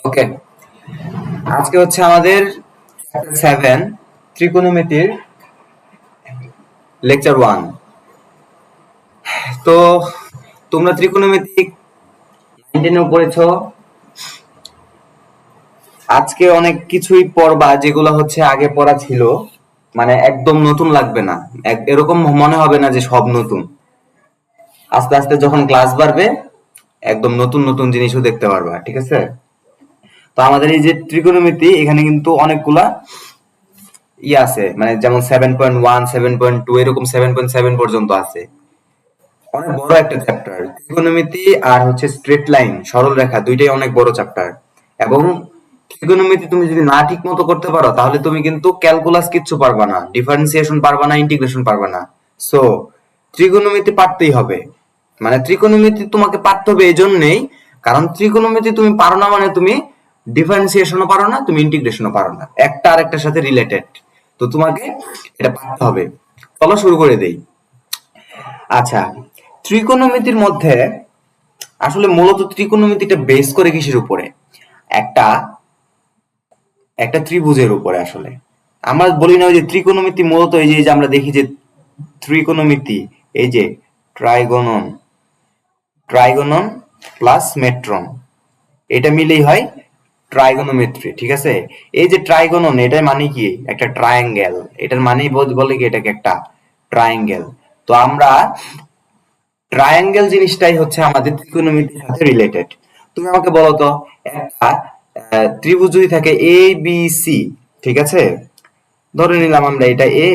ওকে, আজকে হচ্ছে আমাদের চ্যাপ্টার 7 ত্রিকোণমিতির লেকচার 1। তো তোমরা ত্রিকোণমিতি 9 পড়েছো। আজকে অনেক কিছুই পড়বা যেগুলো হচ্ছে আগে পড়া ছিল, মানে একদম নতুন লাগবে না, এরকম মনে হবে না যে সব নতুন। আস্তে আস্তে যখন ক্লাস বাড়বে একদম নতুন নতুন জিনিসও দেখতে পারবা, ঠিক আছে? তো আমাদের এই যে ত্রিকোণমিতি, এখানে কিন্তু অনেকগুলা আছে, মানে যেমন 7.1, 7.2, এরকম 7.7 পর্যন্ত আছে। অনেক বড় একটা চ্যাপ্টার ত্রিকোণমিতি, আর হচ্ছে স্ট্রেট লাইন, সরল রেখা, দুইটাই অনেক বড় চ্যাপ্টার। এবং ত্রিকোণমিতি তুমি যদি না ঠিক মতো করতে পারো তাহলে তুমি কিন্তু ক্যালকুলাস কিচ্ছু পারবা না, ডিফারেন্সিয়েশন পারবা না, ইন্টিগ্রেশন পারবা না। সো ত্রিকোণমিতি পারতেই হবে। মানে ত্রিকোণমিতি তোমাকে পারতে হবে এই জন্যেই, কারণ ত্রিকোণমিতি তুমি পারো না মানে তুমি ডিফারেন্সিয়েশনও পারো না, তুমি ইন্টিগ্রেশনও পারো না, একটা আরেকটার সাথে রিলেটেড। তো তোমাকে এটা পারতে হবে। চলো শুরু করে দেই। আচ্ছা, ত্রিকোণমিতির মধ্যে আসলে মূলত ত্রিকোণমিতিটা বেস করে কিসের উপরে? একটা একটা ত্রিভুজের উপরে। আসলে আমরা বলি না ওই যে ত্রিকোণমিতি মূলত এই যে আমরা দেখি যে ত্রিকোণমিতি, এই যে ট্রাইগোনন, ট্রাইগোনন প্লাস মেট্রন, এটা মিলেই হয় ট্রাইগোনোমেট্রি, ঠিক আছে? এই যে ট্রাইগোনন, এটার মানে কি? একটা ট্রায়াঙ্গেল। এটার মানেই বলে কি এটাকে একটা ট্রায়াঙ্গেল। তো আমরা ট্রায়াঙ্গেল জিনিসটাই হচ্ছে আমাদের ত্রিকোণমিতির সাথে রিলেটেড। তুমি আমাকে বলো তো, একটা ত্রিভুজ যদি থাকে এ বি সি, ঠিক আছে? ধরে নিলাম আমরা এটা এ,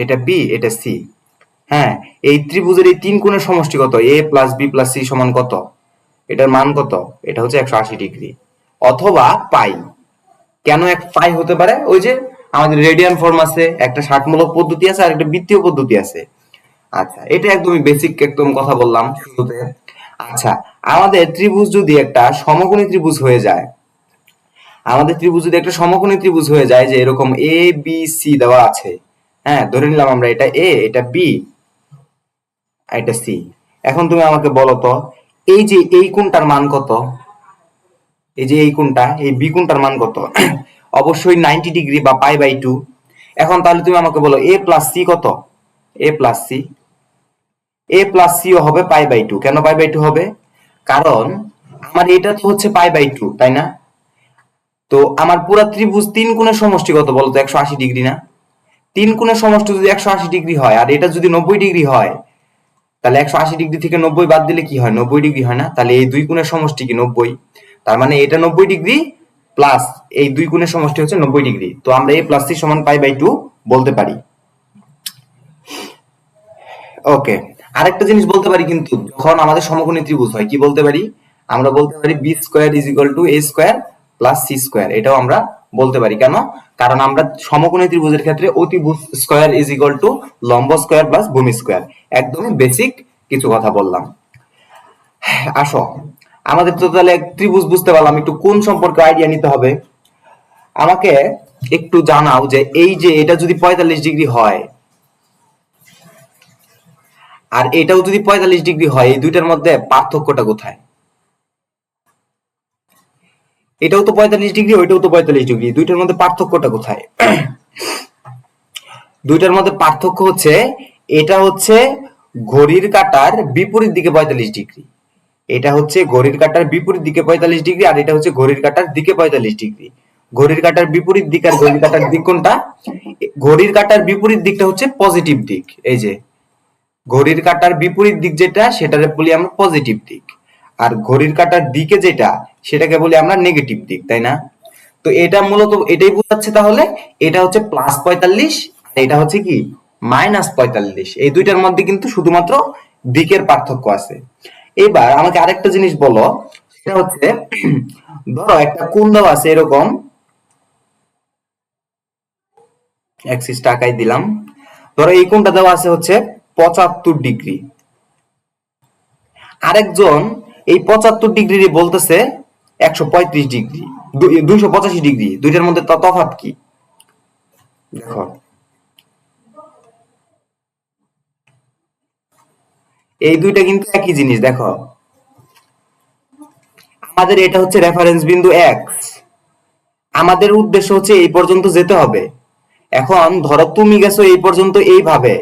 এটা বি, এটা সি। হ্যাঁ, এই ত্রিভুজের এই তিন কোণের সমষ্টি কত? এ প্লাস বি প্লাস সি সমান কত? এটার মান কত? এটা হচ্ছে 180 ডিগ্রি অথবা পাই। কেন এক পাই হতে পারে? ওই যে আমাদের রেডিয়ান ফর্ম আছে, একটা ষাটমূলক পদ্ধতি আছে, আর একটা বৃত্তীয় পদ্ধতি আছে। আচ্ছা, এটা একদমই বেসিক একদম কথা বললাম শুরুতে। আচ্ছা, আমাদের ত্রিভুজ যদি একটা সমকোণী ত্রিভুজ হয়ে যায়, আমাদের ত্রিভুজ যদি একটা সমকোণী ত্রিভুজ হয়ে যায়, যে এরকম এ বি সি দেওয়া আছে, হ্যাঁ, ধরে নিলাম আমরা এটা এ, এটা বি, এটা সি। এখন তুমি আমাকে বলো তো, এই যে এই কোণটার মান কত? এই যে এই কোণটা, এই বি কোণটার মান কত? অবশ্যই 90 ডিগ্রি বা পাই/2। এখন তাহলে তুমি আমাকে বলো এ প্লাস সি কত? এ প্লাস সি, এ প্লাস সিও হবে পাই/2। কেন পাই/2 হবে? কারণ আমার এটা তো হচ্ছে পাই/2, তাই না? তো আমার পুরা ত্রিভুজ তিন কোণের সমষ্টি কত বলতো? 180 ডিগ্রি না? তিন কোণের সমষ্টি যদি 180 ডিগ্রি হয়, আর এটা যদি 90 ডিগ্রি হয়, তাহলে 180 ডিগ্রি থেকে 90 বাদ দিলে কি হয়? 90 ডিগ্রি হয় না? তাহলে এই দুই কোণের সমষ্টি কি 90? তার মানে এটা 90 ডিগ্রি প্লাস এই দুই কোণের সমষ্টি হচ্ছে 90 ডিগ্রি। তো আমরা এ প্লাস সি সমান পাই/2 বলতে পারি। ওকে, আরেকটা জিনিস বলতে পারি, কিন্তু যখন আমাদের সমকোণী ত্রিভুজ হয় কি বলতে পারি? আমরা বলতে পারি B square is equal to A square plus C square. এটাও আমরা বলতে পারি। কেন? কারণ আমরা সমকোণী ত্রিভুজের ক্ষেত্রে অতিভুজ স্কোয়ার ইজ ইকুয়াল টু লম্ব স্কোয়ার প্লাস ভূমি স্কোয়ার। একদমই বেসিক কিছু কথা বললাম। আসো, আমাদের তো তাহলে ত্রিভুজ বুঝতে পারলাম, একটু কোণ সম্পর্কে আইডিয়া নিতে হবে। আমাকে একটু জানাও যে এই যে এটা যদি 45 ডিগ্রি হয়, আর এটাও যদি 45 ডিগ্রি হয়, এই দুইটার মধ্যে পার্থক্যটা কোথায়? এটাও তো 45 ডিগ্রি, ওইটাও তো 45 ডিগ্রি, দুইটার মধ্যে পার্থক্যটা কোথায়? দুইটার মধ্যে পার্থক্য হচ্ছে, এটা হচ্ছে ঘড়ির কাঁটার বিপরীত দিকে 45 ডিগ্রি, এটা হচ্ছে ঘড়ির কাঁটার বিপরীত দিকে 45 ডিগ্রি, আর এটা হচ্ছে ঘড়ির কাঁটার দিকে 45 ডিগ্রি। ঘড়ির কাঁটার বিপরীত দিক আর ঘড়ির কাঁটার দিক কোনটা? ঘড়ির কাঁটার বিপরীত দিকটা হচ্ছে পজিটিভ দিক। এই যে ঘড়ির কাঁটার বিপরীত দিক যেটা, সেটাকে বলি আমরা পজিটিভ দিক। আর ঘড়ির কাঁটার দিকে যেটা, সেটাকে বলি আমরা নেগেটিভ দিক, তাই না? তো এটা মূলত এটাই বোঝাচ্ছে তাহলে। এটা হচ্ছে +45, আর এটা হচ্ছে কি -45। এই দুইটার মধ্যে কিন্তু শুধুমাত্র দিকের পার্থক্য আছে। এবার আমাকে আরেকটা জিনিস বলো, সেটা হচ্ছে ধরো একটা কোণ দেওয়া আছে এরকম, অ্যাক্সিস টাকাই দিলাম। ধরো এই কোণটা দেওয়া আছে হচ্ছে 75 ডিগ্রি। আরেকজন এই 75 ডিগ্রি বলতেছে 135 ডিগ্রি, 285 ডিগ্রি। দুইটার মধ্যে তফাৎ কি? দেখো, এই দুইটা কিন্তু একই জিনিস। দেখো, আমাদের এটা হচ্ছে রেফারেন্স বিন্দু x, আমাদের উদ্দেশ্য হচ্ছে এই পর্যন্ত যেতে হবে। এখন ধরো তুমি গেছো এই পর্যন্ত এইভাবে,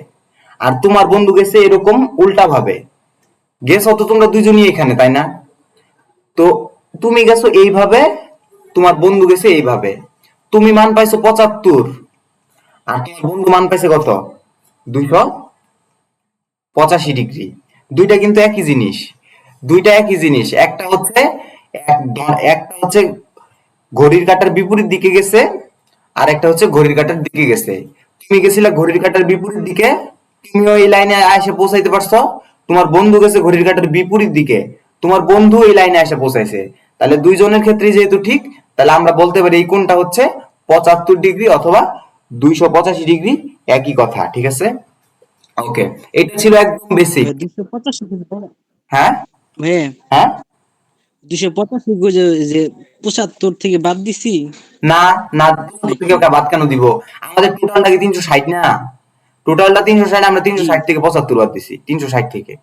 আর তোমার বন্ধু গেছে এরকম উল্টা ভাবে, গেছো তো তোমরা দুজনই এখানে, তাই না? তো তুমি গেছো এইভাবে, তোমার বন্ধু গেছে এইভাবে, তুমি মান পাইছো 75, আর তোমার বন্ধু মান পাইছে কত? 285 ডিগ্রি। দুইটা কিন্তু একই জিনিস, দুইটা একই জিনিস। একটা হচ্ছে ঘড়ির কাঁটার বিপরীত দিকে গেছে, আর একটা হচ্ছে ঘড়ির কাঁটার দিকে গেছে। তুমি গেছিলে ঘড়ির কাঁটার বিপরীত দিকে, তুমি ওই লাইনে এসে পৌঁছাইতে পারছো। তোমার বন্ধু গেছে ঘড়ির কাঁটার বিপরীত দিকে, তোমার বন্ধু এই লাইনে এসে পৌঁছাইছে। তাহলে দুইজনের ক্ষেত্রে যেহেতু ঠিক, তাহলে আমরা বলতে পারি এই কোণটা হচ্ছে 75 ডিগ্রি অথবা 285 ডিগ্রি, একই কথা। ঠিক আছে, ওকে। এটা ছিল একদম বেসিক। 285 হ্যাঁ, ভাইয়া, হ্যাঁ, 285 যে যে 75 থেকে বাদ দিছি না, না, নাকি? থেকে ওটা বাদ কেন দিব? আমাদের টোটালটা কি 360 না? টোটালটা 360, আমরা জি 360 থেকে 75 বাদ দিছি, 360 থেকে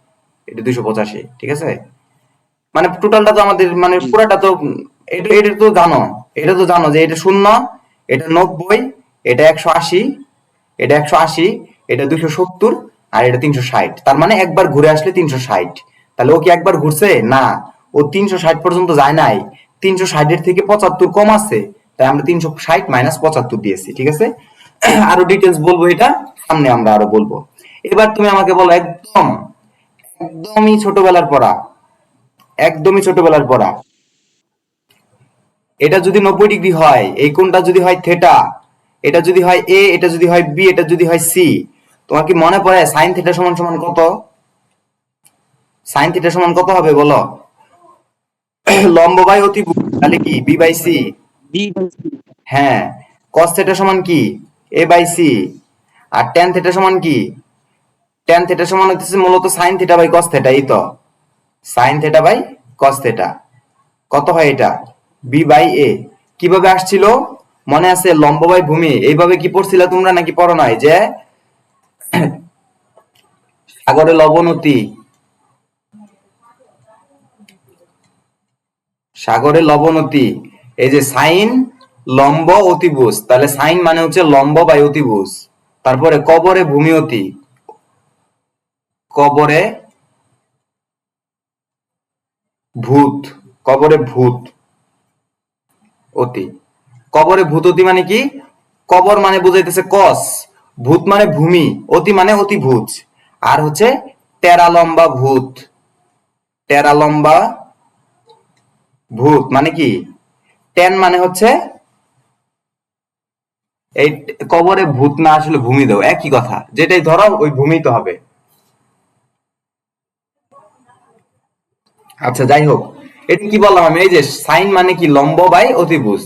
এটা 285। ঠিক আছে, মানে টোটালটা তো আমাদের মানে জি পুরাটা তো এটা এটা তো জানো, এটা তো জানো যে এটা শূন্য, এটা 90, এটা 180, এটা 180, এটা 270, আর এটা 360। তার মানে একবার ঘুরে আসলে 360। তাহলে ও কি একবার ঘুরছে? না, ও 360 পর্যন্ত যায় নাই, 360 এর থেকে 75 কম আছে, তাই আমরা 360 মাইনাস 75 দিয়েছি। ঠিক আছে, আরো ডিটেলস বলবো, এটা সামনে আমরা আরো বলবো। এবার তুমি আমাকে বলো, একদম একদমই ছোটবেলার পড়া, একদমই ছোটবেলার পড়া, এটা যদি 90 ডিগ্রি হয়, এই কোণটা যদি হয় থেটা, এটা যদি হয় এ, এটা যদি হয় বি, এটা যদি হয় সি, তোমার কি মনে পড়ে সাইন থিটা সমান সমান কত? সাইন থিটা সমান কত হবে বলো? লম্ব বাই অতিভুজ, তাহলে কি বি বাই সি। বি হ্যাঁ, কস থিটা সমান কি? A by C. আর ট্যান থিটা সমান কি? ট্যান থিটা সমান হচ্ছে মূলত sine theta by cos theta, এই তো sine theta by cos theta. কত হয় এটা? B by A. কিভাবে আসছিল মনে আছে? লম্ব বাই ভূমি, এইভাবে কি পড়ছিলা তোমরা নাকি পড়ো নাই? যে সাগরে লবণতি, সাগরে লবণতি, এই যে সাইন লম্ব অতিভুজ, তাহলে সাইন মানে হচ্ছে লম্ব বাই অতিভুজ। তারপরে কবরে ভূমি অতি, কবরে ভূত, কবরে ভূত অতি। কবরে ভূত অতি মানে কি? কবর মানে বুঝাইতেছে কস, ভূত মানে ভূমি, অতি মানে অতিভুজ। আর হচ্ছে টেরা লম্বা ভূত, টেরা লম্বা ভূত মানে কি? টেন মানে হচ্ছে এই কবরে ভূত না, আসলে ভূমি দাও, একই কথা, যেটাই ধরো ওই ভূমি তো হবে। আচ্ছা, যাই হোক, এটা কি বললাম আমি? এই যে সাইন মানে কি? লম্ব বাই অতিভুজ।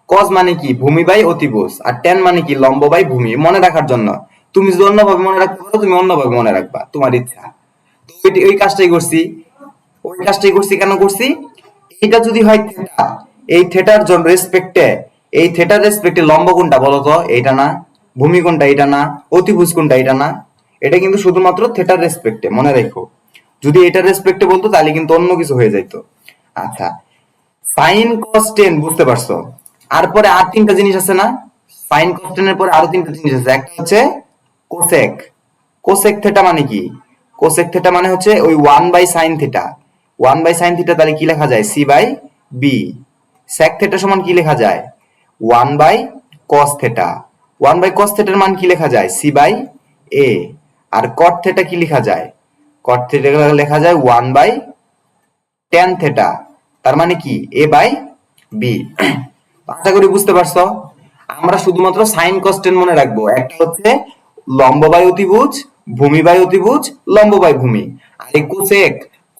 কজ মানে কি? ভূমি বাই অতিভুজ। আর টেন মানে কি? লম্ব বাই ভূমি। মনে রাখার জন্য, তুমি যদি অন্যভাবে মনে রাখতে পারো তুমি অন্যভাবে মনে রাখবা, তোমার ইচ্ছা। তো ওই কাজটাই করছি, ওই কাজটাই করছি। কেন করছি? এটা যদি হয় থেটা, এই থেটার জন্য রেসপেক্টে, এই থেটার রেসপেক্টে লম্ব কোনটা বলো তো? এইটা না। ভূমি কোনটা? এটা না। অতিভুজ কোনটা? এটা না। এটা কিন্তু শুধুমাত্র থেটার রেসপেক্টে, মনে রেখো। যদি এটার রেসপেক্টে বলতো তাহলে কিন্তু অন্য কিছু হয়ে যাইতো। আচ্ছা, সাইন কস টেন বুঝতে পারছো? আর পরে আর তিনটা জিনিস আছে না? সাইন কস টেনের পরে আরো তিনটা জিনিস আছে। একটা হচ্ছে কোসেক। কোসেক থেটা মানে কি? কোসেক থেটা মানে হচ্ছে ওই 1/sin থিটা। 1/sin থিটা তাহলে কি লেখা যায়? C by B. Sec theta সমান কি লেখা যায়? 1/cos theta. 1/cos থেটার মান কি লেখা যায়? C by A. আর কট থেটা কি লেখা যায়? কট থেটা লেখা যায় 1/tan থেটা। তার মানে কি? A by B. আশা করি বুঝতে পারছো। আমরা শুধুমাত্র সাইন কস টেন মনে রাখবো। একটা হচ্ছে লম্ব বাই অতিভুজ, ভূমি বাই অতিভুজ, লম্ব বাই ভূমি। আর এই কোসেক,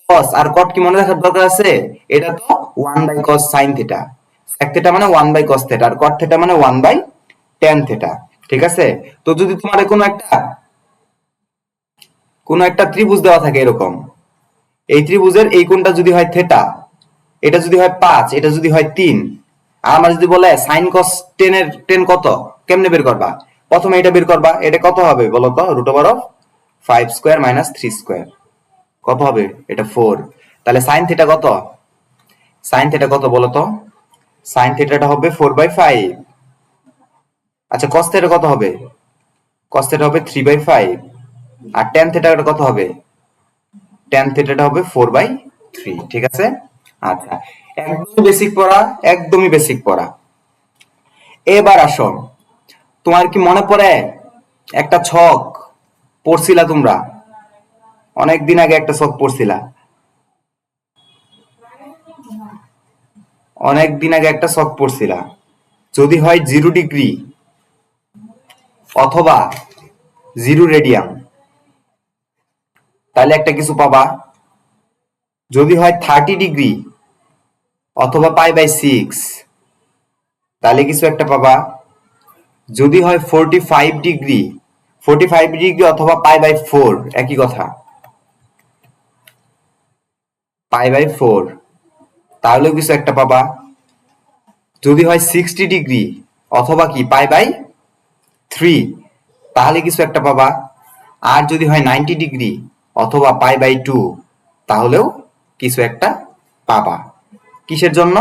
কস আর কট কি মনে রাখার দরকার আছে? এটা তো 1/cos sine theta. sec theta মানে 1/cos থিটা, আর কট থিটা মানে 1/tan থিটা। ঠিক আছে, তো যদি তোমার কোনো একটা ত্রিভুজ দেওয়া থাকে এরকম, এই ত্রিভুজের এই কোণটা যদি হয় থেটা, এটা যদি হয় 5, এটা যদি হয় 3, আর আমার যদি বলে সাইন কস 10 এর 10 কত, কেমনে বের করবা? প্রথমে এটা বের করবা, এটা কত হবে বলো তো? √5 স্কয়ার মাইনাস 3 স্কয়ার, কত হবে? এটা 4। তাহলে সাইন থিটা কত? সাইন থিটা কত বলো তো? সাইন থিটাটা হবে 4/5। আচ্ছা কস থিটা কত হবে? কস থিটা হবে 3/5। আর ট্যান থিটাটা কত হবে? ট্যান থিটাটা হবে 4/3। ঠিক আছে। আচ্ছা, একদমই বেসিক পড়া, একদমই বেসিক পড়া। এবার আসো, তোমার কি মনে পড়ে একটা ছক পড়ছিলা তোমরা? অনেকদিন আগে একটা ছক পড়ছিলা, অনেকদিন আগে একটা ছক পড়ছিলা। যদি হয় 0 ডিগ্রি অথবা 0 রেডিয়ান, তাহলে একটা কিছু পাবা। যদি হয় 30 ডিগ্রি অথবা π/6, তাহলে কিছু একটা পাবা। যদি হয় 45 ডিগ্রি, 45 ডিগ্রি অথবা π/4, একই কথা, π/4, তাহলেও কিছু একটা পাবা। যদি হয় 60 ডিগ্রি অথবা কি π/3, তাহলে কিছু একটা পাবা। আর যদি হয় 90 ডিগ্রি অথবা π/2, তাহলেও কিছু একটা পাবা। কিসের জন্য?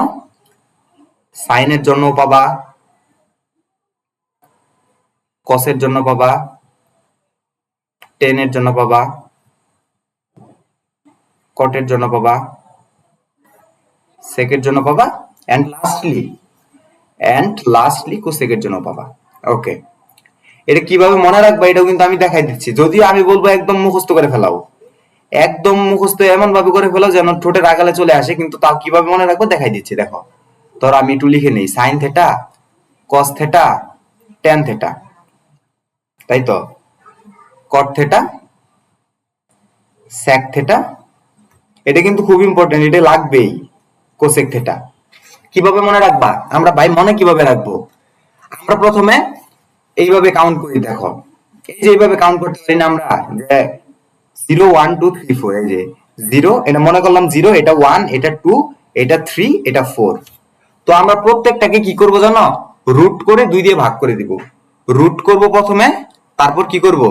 সাইনের জন্য পাবা, কসের জন্য পাবা, টেনের জন্য পাবা, কটের জন্য পাবা, সেকের জন্য পাবা, এন্ড লাস্টলি কোসেকের জন্য পাবা। ওকে, এটা কিভাবে মনে রাখবা এটাও কিন্তু আমি দেখাই দিচ্ছি। যদিও আমি বলবো একদম মুখস্থ করে ফেলাও, একদম মুখস্থ এমন ভাবে করে ফেলাও যেন ঠোঁটের আগালে চলে আসে, কিন্তু তাও কিভাবে মনে রাখবো দেখাই দিচ্ছি। দেখো, ধরো আমি একটু লিখে নেই, sine theta, cos theta, tan theta, তাই তো, কট থেটা, স্যাক থেটা, এটা কিন্তু খুব ইম্পর্টেন্ট, এটা লাগবেই। কোসেক থেটা কিভাবে মনে রাখবা? আমরা ভাই মনে কিভাবে রাখবো? আমরা প্রথমে এইভাবে কাউন্ট করি। দেখো, এই যে এইভাবে কাউন্ট করতে পারি না আমরা, যে 0 1 2 3 4, এই যে 0, এটা মনে করলাম 0, এটা 1, এটা 2, এটা 3, এটা 4। তো আমরা প্রত্যেকটাকে কি করব জানো? রুট করে 2 দিয়ে ভাগ করে দিব। রুট করব প্রথমে, তারপর কি করব?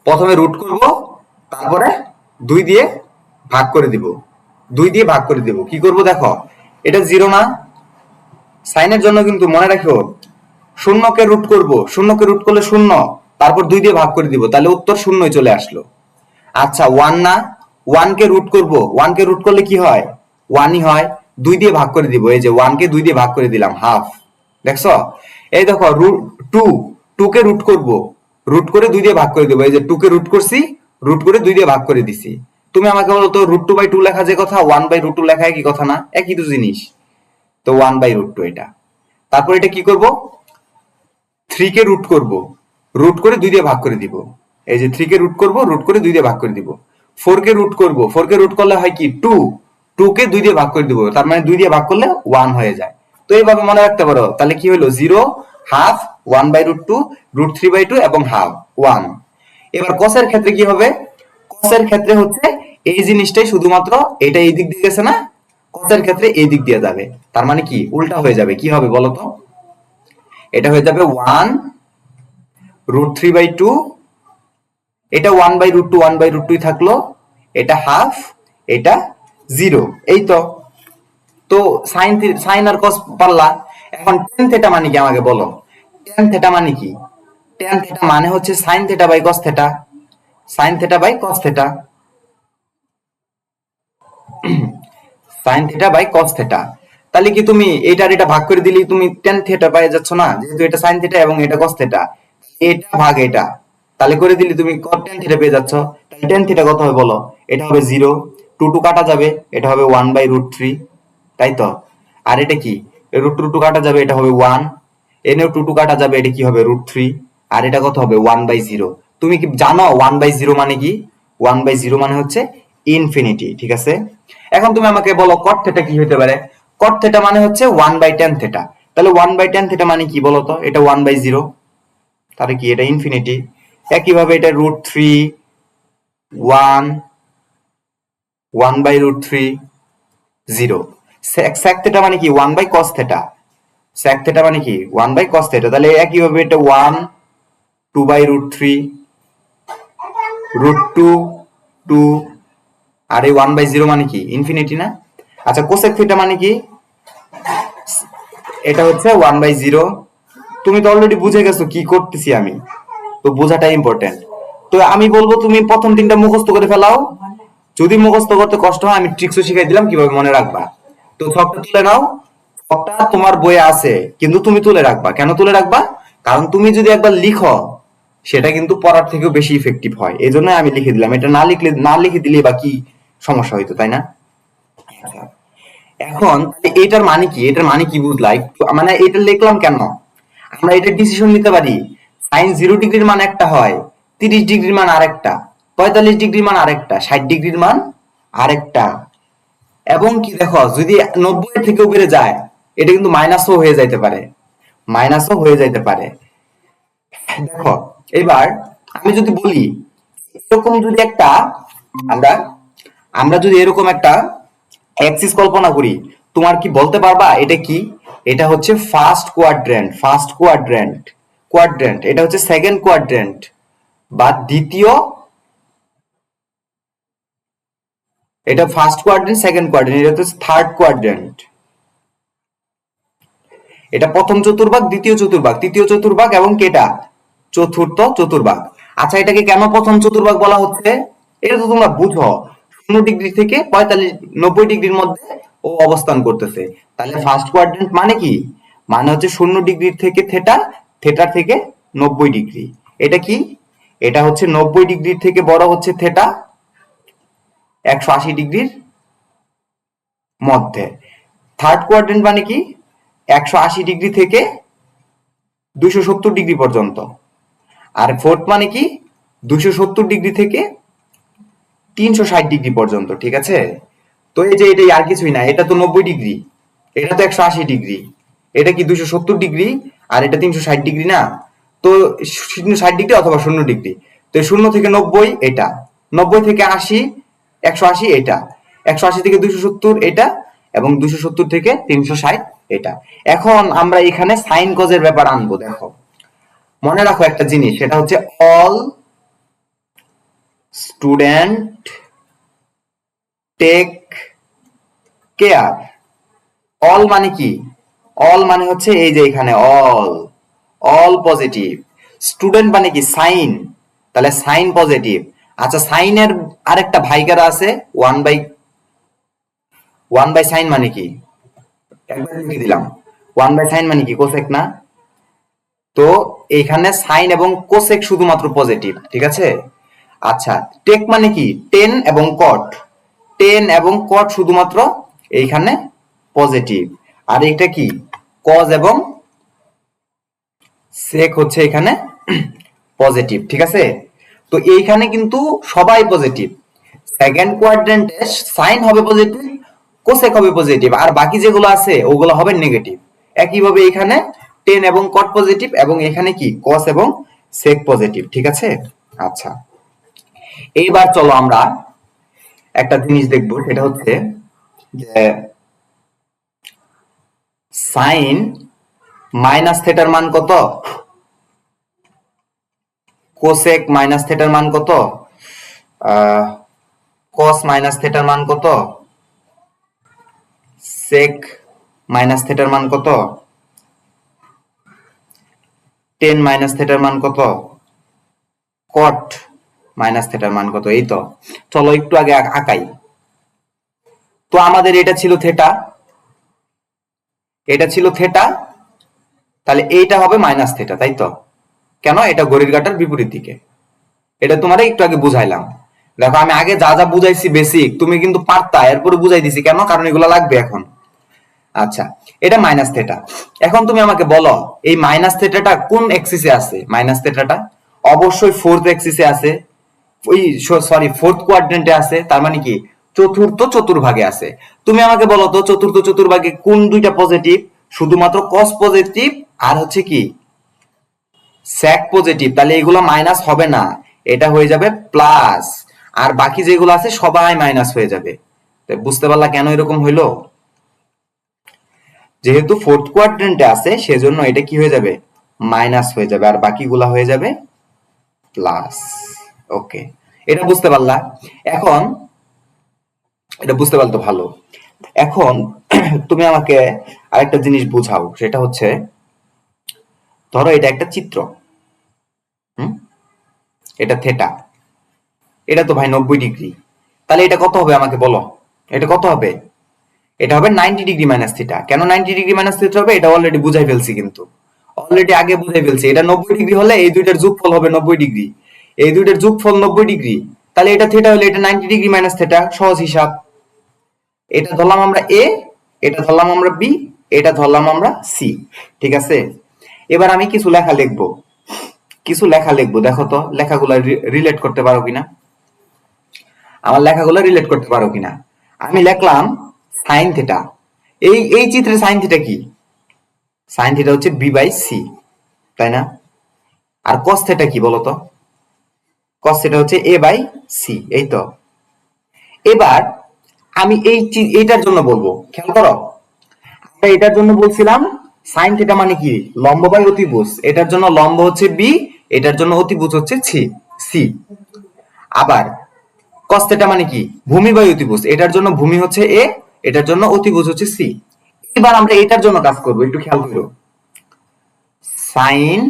প্রথমে রুট করব, তারপরে 2 দিয়ে ভাগ করে দিব। 2 দিয়ে ভাগ করে দিব। কি করব দেখো, এটা 0 না? সাইনের জন্য কিন্তু মনে রাখো, শূন্যকে রুট করব, শূন্যকে রুট করলে 0, তারপর 2 দিয়ে ভাগ করে দিব, তাহলে উত্তর 0 চলে আসলো। আচ্ছা 1 না? 1 কে রুট করব, 1 কে রুট করলে কি হয়? 1ই হয়। 2 দিয়ে ভাগ করে দিব, এই যে 1 কে 2 দিয়ে ভাগ করে দিলাম, হাফ। দেখছো? এই দেখো, 2, 2 কে রুট করব, রুট করে 2 দিয়ে ভাগ করে দেবো, এই যে 2 কে রুট করছি, রুট করে 2 দিয়ে ভাগ করে দিছি। তুমি আমাকে বলো তো, √2/2 লেখা যে কথা, 1/√2 লেখা একই কথা না? একই তো জিনিস। তো 1/√2 এটা। তারপর এটা কি করব? 3 কে রুট করব, রুট করে 2 দিয়ে ভাগ করে দিব। এই যে 3 কে রুট করব, রুট করে 2 দিয়ে ভাগ করে দিব। 4 কে রুট করব, 4 কে রুট করলে হয় কি 2, 2 কে 2 দিয়ে ভাগ করে দিব, তার মানে 2 দিয়ে ভাগ করলে 1 হয়ে যায়। তো এইভাবে মনে রাখতে পারো। তাহলে কি হলো? 0, হাফ, 1/√2, √3/2 এবং হাফ 1। এবার কসের ক্ষেত্রে কি হবে? কসের ক্ষেত্রে হচ্ছে এই জিনিসটাই, শুধুমাত্র এটা এই দিক দিয়ে গেছে না, কসের ক্ষেত্রে এই দিক দিয়ে যাবে। তার মানে কি উল্টা হয়ে যাবে। কি হবে বলো তো? এটা হয়ে যাবে 1 √3/2, এটা 1/√2, 1/√2 থাকলো, এটা হাফ, এটা 0। এই তো। তো সাইন আর কস পারলা। এখন টেন থেটা মানে কি আমাকে বলো? টেন থেটা মানে কি? টেন থেটা মানে হচ্ছে sine theta by cos theta, sine theta by cos theta, sine theta by cos theta. তাহলে কি তুমি এইটার এটা ভাগ করে দিলেই তুমি টেন থেটা পেয়ে যাচ্ছ না? যেহেতু এটা সাইন থেটা এবং এটা কস থেটা, এটা ভাগ এটা, তাহলে করে দিলে তুমি কট টেন থিটা পেয়ে যাচ্ছ। তাহলে টেন থিটা কত হবে বলো? এটা হবে 0, 2 2 কাটা যাবে, এটা হবে 1/√3, তাই তো। আর এটা কি? √2 কাটা যাবে, এটা হবে 1, এনেও 2 2 কাটা যাবে, এটা কি হবে? √3। আর এটা কত হবে? 1/0। তুমি কি জানো 1/0 মানে কি? 1/0 মানে হচ্ছে ইনফিনিটি। ঠিক আছে। এখন তুমি আমাকে বলো কট থেটা কি হতে পারে? কট থেটা মানে হচ্ছে 1/tan থেটা। তাহলে 1/tan থেটা মানে কি বলো তো? এটা 1/0, তাহলে কি এটা ইনফিনিটি। একইভাবে এটা √3, 1, 1/√3, 0। sec থেটা মানে কি? 1/cos theta. sec থেটা মানে কি? 1/cos theta. তাহলে একইভাবে এটা 1, 2/√3, √2, 2, আর এই 1/0 মানে কি? ইনফিনিটি না? আচ্ছা কোসেক থিটা মানে কি? এটা হচ্ছে 1/0। তুমি তো অলরেডি বুঝে গেছো কি করতেছি আমি, তো বোঝাটা ইম্পর্টেন্ট। তো আমি বলবো তুমি প্রথম তিনটা মুখস্থ করে ফেলাও। যদি মুখস্থ করতে কষ্ট হয় আমি ট্রিক্সও শিখাই দিলাম কিভাবে মনে রাখবা। তো ছকটা তুলে নাও। ছকটা তোমার বইয়ে আছে কিন্তু তুমি তুলে রাখবা। কেন তুলে রাখবা? কারণ তুমি যদি একবার লিখো সেটা কিন্তু পড়ার থেকেও বেশি ইফেক্টিভ হয়, এই জন্য আমি লিখে দিলাম। এটা না লিখে দিলে বা কি সমস্যা হইতো, তাই না? এখন এটার মানে কি, এটার মানে কি বুঝলা একটু? মানে এটা লিখলাম কেন? আমরা এটা ডিসিশন নিতে পারি। সাইন 0 ডিগ্রির মান একটা হয়, 30 ডিগ্রির মান আরেকটা, 45 ডিগ্রির মান আরেকটা, 60 ডিগ্রির মান আরেকটা। এবং কি দেখো, যদি 90 থেকেও বেড়ে যায় এটা কিন্তু মাইনাসও হয়ে যাইতে পারে, মাইনাসও হয়ে যাইতে পারে। দেখো এবার আমি যদি বলি এরকম যদি একটা আমরা আমরা যদি এরকম একটা অ্যাক্সিস কল্পনা করি, তোমার কি বলতে পারবা এটা কি? এটা হচ্ছে ফার্স্ট কোয়াড্র্যান্ট, কোয়াড্র্যান্ট এটা হচ্ছে সেকেন্ড কোয়াড্র্যান্ট বা দ্বিতীয়। এটা ফার্স্ট কোয়াড্র্যান্ট, সেকেন্ড কোয়াড্র্যান্ট, এটা হচ্ছে থার্ড কোয়াড্র্যান্ট। এটা প্রথম চতুর্ভাগ, দ্বিতীয় চতুর্ভাগ, তৃতীয় চতুর্ভাগ এবং কেটা চতুর্থ চতুর্ভাগ। আচ্ছা এটাকে কেন প্রথম চতুর্ভাগ বলা হচ্ছে এটা তো তোমরা বুঝো। 0 ডিগ্রি থেকে 90 ডিগ্রির মধ্যে ও অবস্থান করতেছে। তাহলে ফার্স্ট কোয়াড্রেন্ট মানে কি? মানে হচ্ছে 0 ডিগ্রি থেকে থেটা, থেটার থেকে 90 ডিগ্রি। এটা কি? এটা হচ্ছে 90 ডিগ্রির থেকে বড় হচ্ছে থেটা 180 ডিগ্রির মধ্যে। থার্ড কোয়াড্রেন্ট মানে কি? 180 ডিগ্রি থেকে 270 ডিগ্রি পর্যন্ত। আর ফোর্থ মানে কি? 270 ডিগ্রি থেকে 360 ডিগ্রি পর্যন্ত। ঠিক আছে? তো এই যে এটাই আর কিছুই না, এটা তো 90 ডিগ্রি, এটা তো 180 ডিগ্রি, এটা কি 270 ডিগ্রি আর এটা 360 ডিগ্রি না? তো 60 ডিগ্রি অথবা 0 ডিগ্রি। তো 0 থেকে 90 এটা, 90 থেকে 80, 180 এটা, 180 থেকে 270 এটা, এবং 270 থেকে 360 এটা। এখন আমরা এখানে সাইন কজের ব্যাপার আনবো। দেখো মনে রাখো একটা জিনিস, সেটা হচ্ছে all student take care. All মানে কি? অল মানে হচ্ছে এই যে এখানে অল, অল পজিটিভ। স্টুডেন্ট মানে কি? সাইন, তাহলে সাইন পজিটিভ। আচ্ছা সাইনের আরেকটা ভাইকারা আছে ওয়ান বাই সাইন মানে কি? একবার লিখে দিলাম। 1/সাইন মানে কি? কোসেক না? তো এখানে সাইন এবং কোসেক শুধুমাত্র পজিটিভ। ঠিক আছে? আচ্ছা টেক মানে কি? টেন এবং কট, টেন এবং কট শুধুমাত্র এইখানে পজিটিভ। আর এটা কি? কজ এবং সেক হচ্ছে এখানে পজিটিভ। ঠিক আছে? তো এইখানে কিন্তু সবাই পজিটিভ। সেকেন্ড কোয়াড্রেন্টে সাইন হবে পজিটিভ, কোসেক হবে পজিটিভ, আর বাকি যেগুলো আছে ওগুলো হবে নেগেটিভ। একইভাবে এখানে টেন এবং কট পজিটিভ, এবং এখানে কি? কস এবং সেক পজিটিভ। ঠিক আছে? আচ্ছা এইবার চলো আমরা একটা জিনিস দেখবো, সেটা হচ্ছে যে সাইন মাইনাস থেটার মান কত? কোসেক মাইনাস থেটার মান কত? কস মাইনাস থেটার মান কত? সেক মাইনাস থেটার মান কত? টেন মাইনাস থেটার মান কত? কট মাইনাস থেটার মান কত? এই তো। চলো একটু আগে আঁকাই। তো আমাদের এটা ছিল থেটা, এটা ছিল থেটা, তাহলে এইটা হবে মাইনাস থেটা, তাই তো? কেন? এটা ঘড়ির কাঁটার বিপরীত দিকে। এটা তোমারে একটু আগে বুঝাইলাম। দেখো আমি আগে যা যা বুঝাইছি বেসিক তুমি কিন্তু পারতা, এরপরে বুঝাই দিছি কেন, কারণ এগুলো লাগবে এখন। আচ্ছা এটা মাইনাস থেটা। এখন তুমি আমাকে বলো এই মাইনাস থেটাটা কোন এক্সিসে আছে? মাইনাস থেটাটা অবশ্যই ফোর্থ এক্সিসে আছে, ওই সরি ফোর্থ কোয়াড্রেন্টে আছে, তার মানে কি চতুর্থ চতুর্ভাগে আছে। তুমি আমাকে বলো তো চতুর্থ চতুর্ভাগে কোন দুইটা পজিটিভ? শুধুমাত্র কস পজিটিভ আর হচ্ছে কি স্যাক পজিটিভ। তাহলে এগুলো মাইনাস হবে না, এটা হয়ে যাবে প্লাস, আর বাকি যেগুলো আছে সবাই মাইনাস হয়ে যাবে। বুঝতে পারলা কেন এরকম হইলো? যেহেতু ফোর্থ কোয়াড্রেন্টে আছে সেজন্য এটা কি হয়ে যাবে? মাইনাস হয়ে যাবে, আর বাকিগুলা হয়ে যাবে প্লাস। ওকে এটা বুঝতে পারলা? এখন এটা বুঝতে পারলে তো ভালো। এখন তুমি আমাকে আরেকটা জিনিস বুঝাও, সেটা হচ্ছে ধরো এটা একটা চিত্র, হুম, এটা থেটা, এটা তো ভাই 90 ডিগ্রি, তাহলে এটা কত হবে আমাকে বলো, এটা কত হবে? এটা হবে 90 ডিগ্রি মাইনাস থিটা। কেন 90 ডিগ্রি মাইনাস থিটা হবে এটা অলরেডি বুঝাই ফেলছি, কিন্তু অলরেডি আগে বুঝাই ফেলছি। এটা 90 ডিগ্রি হলে এই দুইটার যোগফল হবে 90 ডিগ্রি, এই দুইটার যোগফল 90 ডিগ্রি, তাহলে এটা থিটা হলে এটা 90 ডিগ্রি মাইনাস থিটা, সহজ হিসাব। এটা ধরলাম আমরা এ, এটা ধরলাম আমরা বি, এটা ধরলাম আমরা সি, ঠিক আছে? এবার আমি কিছু লেখা লিখবো, কিছু লেখা লিখবো, দেখো তো লেখাগুলো রিলেট করতে পারো কিনা, আমার লেখাগুলো রিলেট করতে পারো কিনা। আমি লিখলাম সাইন থিটা। এই চিত্রে সাইন থিটা কি? সাইন থিটা হচ্ছে বি বাই সি, তাই না? আর কস থিটা কি বলতো? কস থিটা হচ্ছে এ বাই সি, এই তো। এবার আমি এইটার জন্য বলবো, খেয়াল করো, আমরা এটার জন্য বলছিলাম সাইন থিটা মানে কি, লম্ব বাই অতিভুজ। এটার জন্য লম্ব হচ্ছে বি, এটার জন্য অতিভুজ হচ্ছে সি। আবার কস থিটা মানে কি, ভূমি বাই অতিভুজ। এটার জন্য ভূমি হচ্ছে এ, এটার জন্য অতিভুজ হচ্ছে সি। এবার আমরা এটার জন্য কাজ করবো, একটু খেয়াল করো। Sine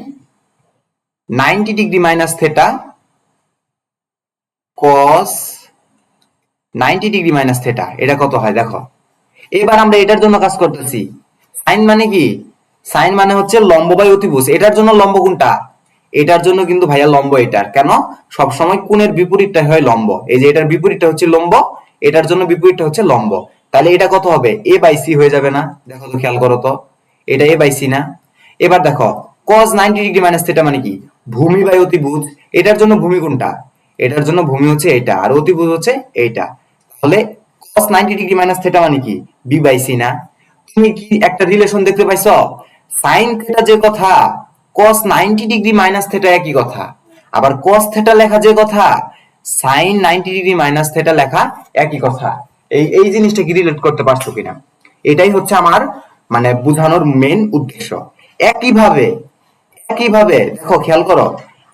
90 degree minus theta cos 90 degree minus theta, এটা কত হয় দেখো। এবার আমরা এটার জন্য কাজ করতেছি। সাইন মানে কি, সাইন মানে হচ্ছে লম্ব বাই অতিভুজ। এটার জন্য লম্ব কোনটা? এটার জন্য কিন্তু ভাইয়া লম্ব এটার, কেন সব সময় কোণের বিপরীতটা হয় লম্ব। এই যে এটার বিপরীতটা হচ্ছে লম্ব, এটার জন্য বিপরীতটা হচ্ছে লম্ব। তাহলে এটা কত হবে, এ বাই সি হয়ে যাবে না? দেখো তো, খেয়াল করো তো, এটা এ বাই সি না? এবার দেখো cos 90 ডিগ্রি মাইনাস থিটা মানে কি, ভূমি বাই অতিভুজ। এটার জন্য ভূমি কোনটা? এটার জন্য ভূমি হচ্ছে এটা, আর অতিভুজ হচ্ছে এইটা। তাহলে cos 90 ডিগ্রি মাইনাস থিটা মানে কি, বি বাই সি না? তুমি কি একটা রিলেশন দেখতে পাইছো? সাইন থিটা যে কথা, cos 90 ডিগ্রি মাইনাস থিটা একই কথা। আবার cos থিটা লেখা যে কথা, সাইন 90 ডিগ্রি মাইনাস থিটা লেখা একই কথা। এই জিনিসটা কি রিলেট করতে পারছো কিনা? এটাই হচ্ছে আমার মানে বোঝানোর মেন উদ্দেশ্য। একইভাবে, একইভাবে দেখো, খেয়াল করো,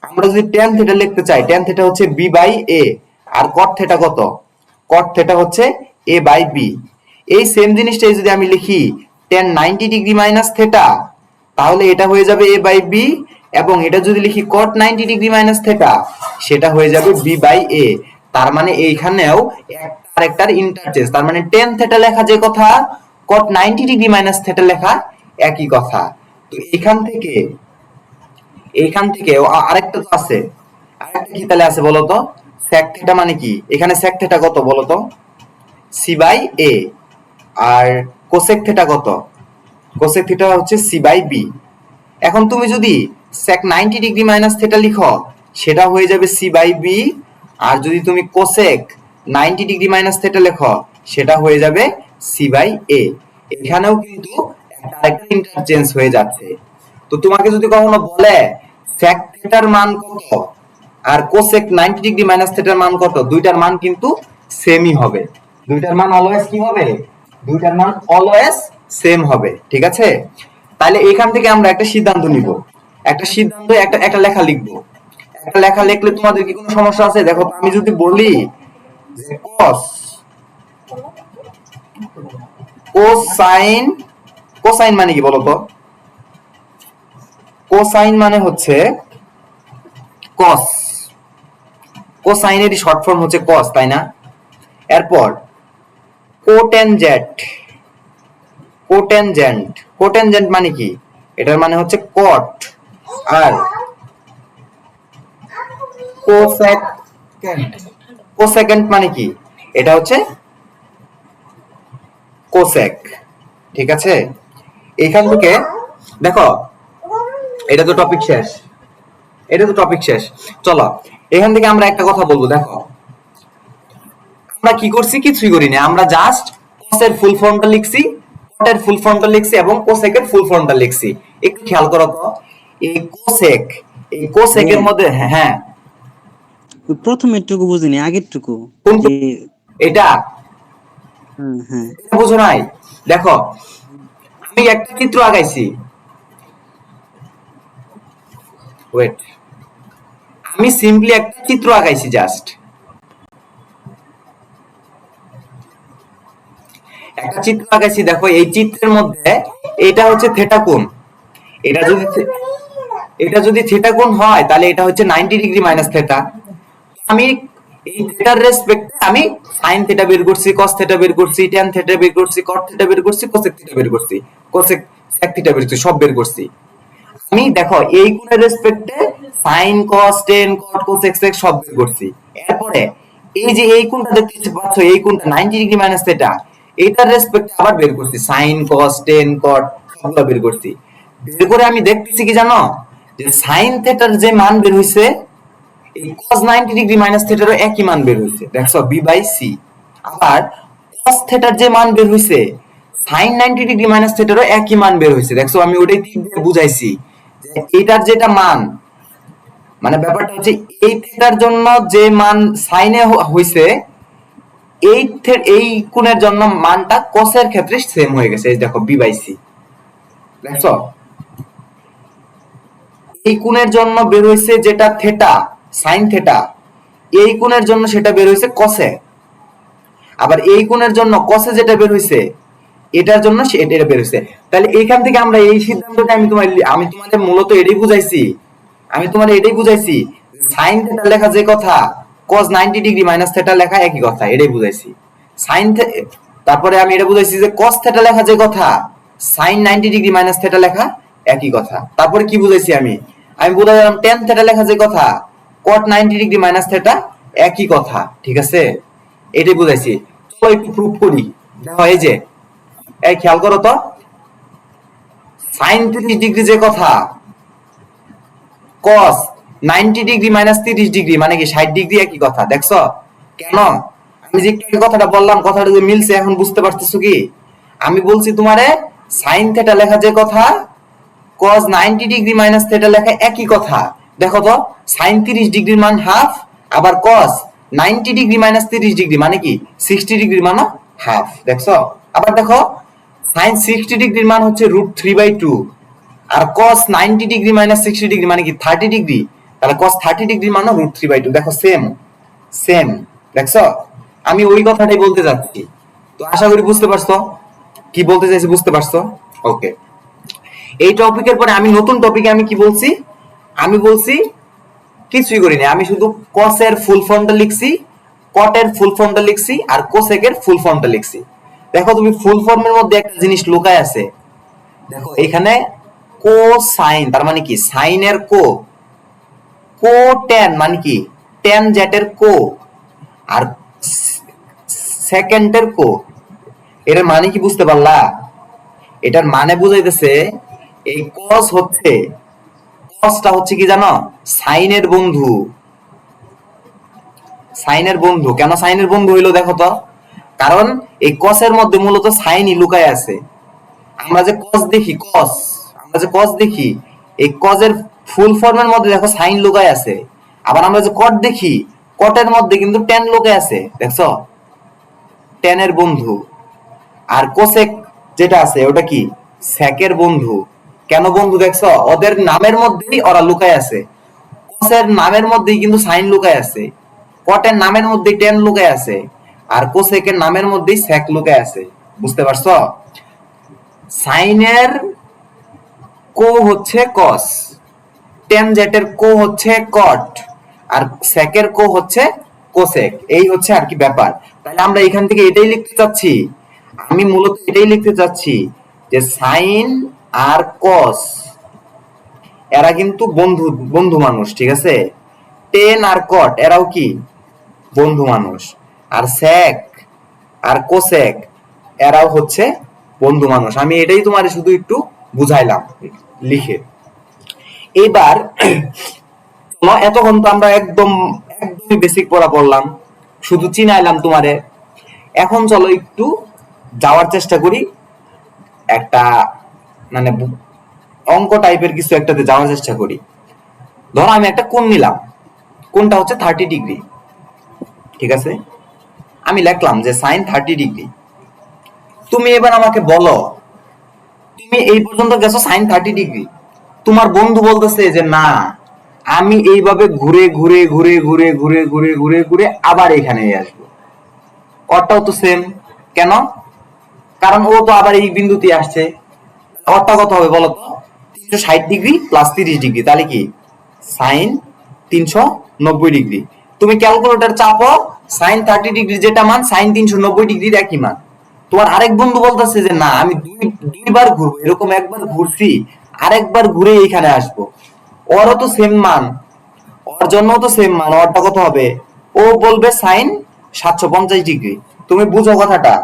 আমরা যদি tan থিটা লিখতে চাই, tan থিটা হচ্ছে b বাই a, আর cot থিটা কত? cot থিটা হচ্ছে a বাই b। এই সেম জিনিসটাই যদি আমি লিখি tan 90 ডিগ্রি মাইনাস থিটা, তাহলে এটা হয়ে যাবে a বাই b, এবং এটা যদি লিখি cot 90 ডিগ্রি মাইনাস থিটা, সেটা হয়ে যাবে b বাই a। তার মানে এইখানেও একটা আরেকটার ইন্টারচেঞ্জ, তার মানে tan থিটা লেখা যে কথা, cot 90 ডিগ্রি মাইনাস থিটা লেখা একই কথা। তো এইখান থেকে আরেকটা তো আছে, আরেকটা কি তাহলে আছে বলতো? sec থিটা মানে কি, এখানে sec থিটা কত বলতো? c by a। আর cosec থিটা কত? cosec থিটা হচ্ছে c বাই b। এখন তুমি যদি sec 90 ডিগ্রি মাইনাস থিটা লিখো, সেটা হয়ে যাবে c বাই b। আর যদি তুমি cosec 90 ডিগ্রি মাইনাস থিটা লেখো, সেটা হয়ে যাবে c বাই a। এখানেও কিন্তু একটা আরেকটা ইন্টারচেঞ্জ হয়ে যাচ্ছে। তো তোমাকে যদি কখনো বলে sec থিটার মান কত আর cosec 90 ডিগ্রি মাইনাস থিটার মান কত, দুইটার মান কিন্তু সেমই হবে। দুইটার মান অলওয়েজ কি হবে, দুইটার মান অলওয়েজ সেম হবে, ঠিক আছে? তাহলে এখান থেকে আমরা একটা সিদ্ধান্ত নিব, একটা সিদ্ধান্ত, একটা একটা লেখা লিখবো। একটা লেখা লিখলে তোমাদের কি কোনো সমস্যা আছে? দেখো তো, আমি যদি বলি যে কোসাইন, কোসাইন মানে কি বলতো? কোসাইন মানে হচ্ছে কস, কোসাইনেরই শর্ট ফর্ম হচ্ছে কস, তাই না? এরপর কোটেনজেন্ট, কোটেনজেন্ট, কোটেনজেন্ট মানে কি, এটার মানে হচ্ছে কট। আর কোসেকেন্ট, কোসেকেন্ট মানে কি, এটা হচ্ছে কোসেক, ঠিক আছে? এখান থেকে দেখো, এটা তো টপিক শেষ, এটা তো টপিক শেষ। চলো এখান থেকে আমরা একটা কথা বলবো। দেখো আমরা কি করছি, কিছুই করিনি, আমরা জাস্ট কসের ফুল ফর্মটা লিখছি, কটের ফুল ফর্মটা লিখছি, এবং কোসেকের ফুল ফর্মটা লিখছি। একটু খেয়াল করো তো, এই কোসেক, এই কোসেকের ভাইয়া মধ্যে, হ্যাঁ, ওই প্রথমের টুকু বুঝিনি, আগের টুকু কোনটা? যে এটা, হ্যাঁ হ্যাঁ এটা বুঝো নাই? দেখো আমি একটা চিত্র আঁকাইছি, ওয়েট, আমি সিম্পলি একটা চিত্র আঁকাইছি জাস্ট। একটা চিত্র আঁকাইছি, দেখো এই চিত্রের মধ্যে এটা হচ্ছে থেটা কোণ। এটা যদি এটা যদি থেটা কোণ হয় তাহলে এটা হচ্ছে 90 ডিগ্রি মাইনাস থেটা। আমি এই থেটার রেসপেক্টে আমি সাইন থেটা বের করছি, কস থেটা বের করছি, ট্যান থেটা বের করছি, কট থেটা বের করছি, কোসেক থেটা বের করছি, কোসেক সেক থেটা বের করছি, সব বের করছি। আমি দেখো এই কোণের রেসপেক্টে sine cos tan cot cosec sec সব বের করছি। এরপরে এই যে এই কোণটা দেখতে পাচ্ছ, এই কোণটা 90 ডিগ্রি মাইনাস থেটা, এটার রেসপেক্টে আবার বের করছি সাইন কস টেন কট সবগুলো বের করছি। বের করে আমি দেখতেছি কি জানো, যে সাইন থেটার যে মান বের হইছে এই cos 90 ডিগ্রি মাইনাস থেটারও একই মান বের হইছে, দেখছো b বাই c। আবার cos থেটার যে মান বের হইছে sin 90 ডিগ্রি মাইনাস থেটারও একই মান বের হইছে, দেখছো আমি ওটাই তীর দিয়ে বুঝাইছি যে এটার যেটা মান, মানে ব্যাপারটা হচ্ছে এই থেটার জন্য যে মান সাইনে হইছে এই কোণের জন্য মানটা cos এর ক্ষেত্রে সেম হয়ে গেছে, এই দেখো b বাই c। দেখছো এই কোণের জন্য বের হইছে যেটা থেটা সাইন থেটা, এই কোণের জন্য সেটা বের হইছে কসে। আবার এই কোণের জন্য কসে যেটা বের হইছে এটার জন্য এটা বের হইছে। তাহলে এইখান থেকে আমরা এই সিদ্ধান্তটা আমি তোমাদের মূলত এটাই বুঝাইছি, আমি তোমাদের এটাই বুঝাইছি সাইন থেটা লেখা যে কথা cos 90 ডিগ্রি মাইনাস থেটা লেখা একই কথা, এটাই বুঝাইছি। সাইন তারপরে আমি এটা বুঝাইছি যে cos থেটা লেখা যে কথা sin 90 ডিগ্রি মাইনাস থেটা লেখা একই কথা। তারপরে কি বুঝাইছি আমি আমি বুঝাইলাম tan থেটা লেখা যে কথা cot 90 ডিগ্রি মাইনাস থেটা একই কথা, ঠিক আছে, এটাই বুঝাইছি। চলো একটু প্রুফ করি। দেখো এই যে এই খেয়াল করো তো, sin 30 ডিগ্রি যে কথা cos 90 ডিগ্রি মাইনাস 30 ডিগ্রি মানে কি 60 ডিগ্রি একই কথা, দেখছো কেন আমি যে একটু কথাটা বললাম কথাটা যে মিলছে, এখন বুঝতে পারতেছো কি? আমি বলছি তোমারে sin থেটা লেখা যে কথা cos 90 ডিগ্রি মাইনাস থেটা লেখা একই কথা। দেখো তো sin 30 ডিগ্রির মান হাফ, আবার cos 90 ডিগ্রি মাইনাস 30 ডিগ্রি মানে কি 60 ডিগ্রির মান হাফ, দেখছো। আবার দেখো sin 60 ডিগ্রির মান হচ্ছে √3/2, আর cos 90 ডিগ্রি মাইনাস 60 ডিগ্রি মানে কি 30 ডিগ্রি, তাহলে cos 30 ডিগ্রির মান √3/2, দেখো সেম সেম, দেখছো আমি ওই কথাটাই বলতে যাচ্ছি। তো আশা করি বুঝতে পারছো কি বলতে চাইছি, বুঝতে পারছো? ওকে, এই টপিকের পরে আমি নতুন টপিকে আমি কি বলছি, আমি বলছি কিছুই করিনি, আমি শুধু cos এর ফুল ফর্মটা লিখছি, cot এর ফুল ফর্মটা লিখছি, আর cosec এর ফুল ফর্মটা লিখছি। দেখো তুমি ফুল ফর্মের মধ্যে একটা জিনিস লুকায় আছে, দেখো এখানে কোসাইন তার মানে কি সাইনের কোট্যান মানে কি ট্যান জেটের আর সেকেন্ডের এর মানে কি বুঝতে পারলা? এটার মানে বুঝাইতেছে এই কসটা হচ্ছে কি জানো, সাইনের বন্ধু। সাইনের বন্ধু কেন সাইনের বন্ধু হইলো দেখো তো, কারণ এই কসের মধ্যে মূলত সাইনই লুকায় আছে। আমরা যে কস দেখি এই কজের ফুল ফর্মের মধ্যে দেখো সাইন লুকায় আছে। আবার আমরা যে কট দেখি কটের মধ্যে কিন্তু ট্যান লুকায় আছে, দেখছো ট্যানের বন্ধু। আর কোসেক যেটা আছে ওটা কি সেকের বন্ধু। কেন বন্ধু দেখছো, ওদের নামের মধ্যেই ওরা লুকায় আছে। কসের নামের মধ্যেই কিন্তু সাইন লুকায় আছে, কটের নামের মধ্যেই ট্যান লুকায় আছে, আর কোসেকের নামের মধ্যেই সেক লুকায় আছে, বুঝতে পারছো? সাইনের হচ্ছে কস, ট্যান জেটের হচ্ছে কট, আর সেকের হচ্ছে কোসেক, এই হচ্ছে আর কি ব্যাপার। তাহলে আমরা এখান থেকে এটাই লিখতে চাচ্ছি, আমি মূলত এটাই লিখতে চাচ্ছি যে সাইন আর কস এরা কিন্তু বন্ধু বন্ধু মানুষ, ঠিক আছে। টেন আর কট এরাও কি বন্ধু মানুষ, আর সেক আর কোসেক এরাও হচ্ছে বন্ধু মানুষ। আমি এটাই তোমার শুধু একটু বুঝাইলাম লিখে। এবার এতক্ষণ তো আমরা একদমই বেসিক পড়া পড়লাম, শুধু চিনাইলাম তোমারে। এখন চলো একটু যাওয়ার চেষ্টা করি একটা মানে অঙ্ক টাইপের কিছু একটাতে যাওয়ার চেষ্টা করি। ধরো আমি একটা কোণ নিলাম, কোণটা হচ্ছে 30 ডিগ্রি, ঠিক আছে। আমি লিখলাম যে সাইন 30 ডিগ্রি। তুমি এবার আমাকে বলো, তুমি এই পর্যন্ত গেছো সাইন 30 ডিগ্রি, তোমার বন্ধু বলতেছে যে না আমি এইভাবে ঘুরে ঘুরে ঘুরে ঘুরে ঘুরে ঘুরে ঘুরে ঘুরে আবার এখানে আসবো, অটাও তো সেম। কেন? কারণ ও তো আবার এই বিন্দুতে আসছে। অরটা কত হবে বলো তো? 360 ডিগ্রি প্লাস 30 ডিগ্রি, তাহলে কি সাইন 390 ডিগ্রি। তুমি ক্যালকুলেটর চাপো, সাইন 30 ডিগ্রি যেটা মান সাইন 390 ডিগ্রির একই মান। তোমার আরেক বন্ধু বলতেছে যে না আমি দুইবার ঘুরবো, এরকম একবার ঘুরছি আরেকবার ঘুরে এইখানে আসবো, ওরও তো সেম মান, ওর জন্য তো সেম মান, ওরটা কত হবে? ও বলবে সাইন 750 ডিগ্রি। তুমি বুঝো কথাটা,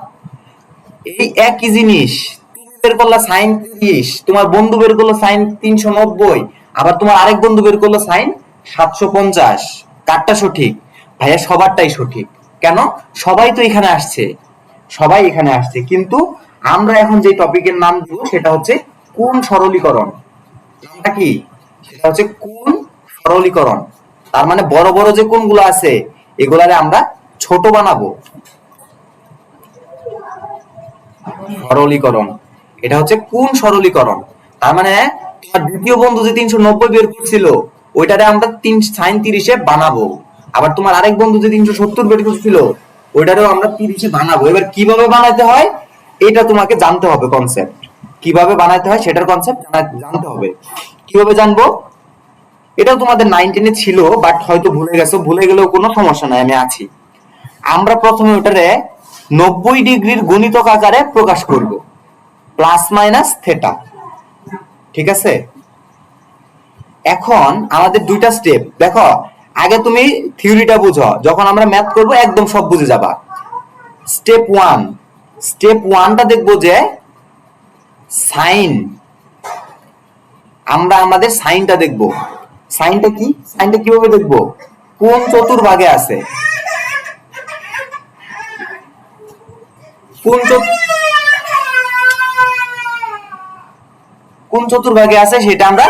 এই একই জিনিস তুমি বের করলা সাইন 30, তোমার বন্ধু বের করলো সাইন 390, আবার তোমার আরেক বন্ধু বের করলো সাইন 750। কারটা সঠিক? ভাইয়া সবারটাই সঠিক। কেন? সবাই তো এখানে আসছে, সবাই এখানে আসছে। কিন্তু আমরা এখন যে টপিকের নাম দিব সেটা হচ্ছে কোণ সরলীকরণ। নামটা কি? সেটা হচ্ছে কোণ সরলীকরণ। তার মানে বড় বড় যে কোণগুলো আছে এগুলারে আমরা ছোট বানাবো। সরলীকরণ, এটা হচ্ছে কোণ সরলীকরণ। তার মানে তোমার দ্বিতীয় বন্ধু যে 390 বের করছিল ওইটারে আমরা সাইন 30 বানাবো, আবার তোমার আরেক বন্ধু যে 370 বের করছিল ওইটারেও আমরা 30 বানাবো। এবার কিভাবে বানাতে হয় এটা তোমাকে জানতে হবে, কনসেপ্ট কিভাবে বানাতে হয় সেটার কনসেপ্ট জানতে হবে। কিভাবে জানবো? এটাও তোমাদের 9-10 ছিল, বাট হয়তো ভুলে গেছো, ভুলে গেলেও কোনো সমস্যা নাই, আমি আছি। আমরা প্রথমে ওটারে 90 ডিগ্রির গুণিতক আকারে প্রকাশ করব, প্লাস মাইনাস থেটা। ঠিক আছে? এখন আমাদের দুইটা স্টেপ দেখো, আগে তুমি থিওরিটা বুঝো, যখন আমরা ম্যাথ করব একদম সব বুঝে যাবা। স্টেপ ওয়ানটা দেখবো যে সাইন, আমরা আমাদের সাইনটা দেখব। সাইনটা কি? সাইনটা কিভাবে দেখবো? কোন চতুর্ভাগে আছে, কোন কোন চতুর্ভাগে আছে সেটা আমরা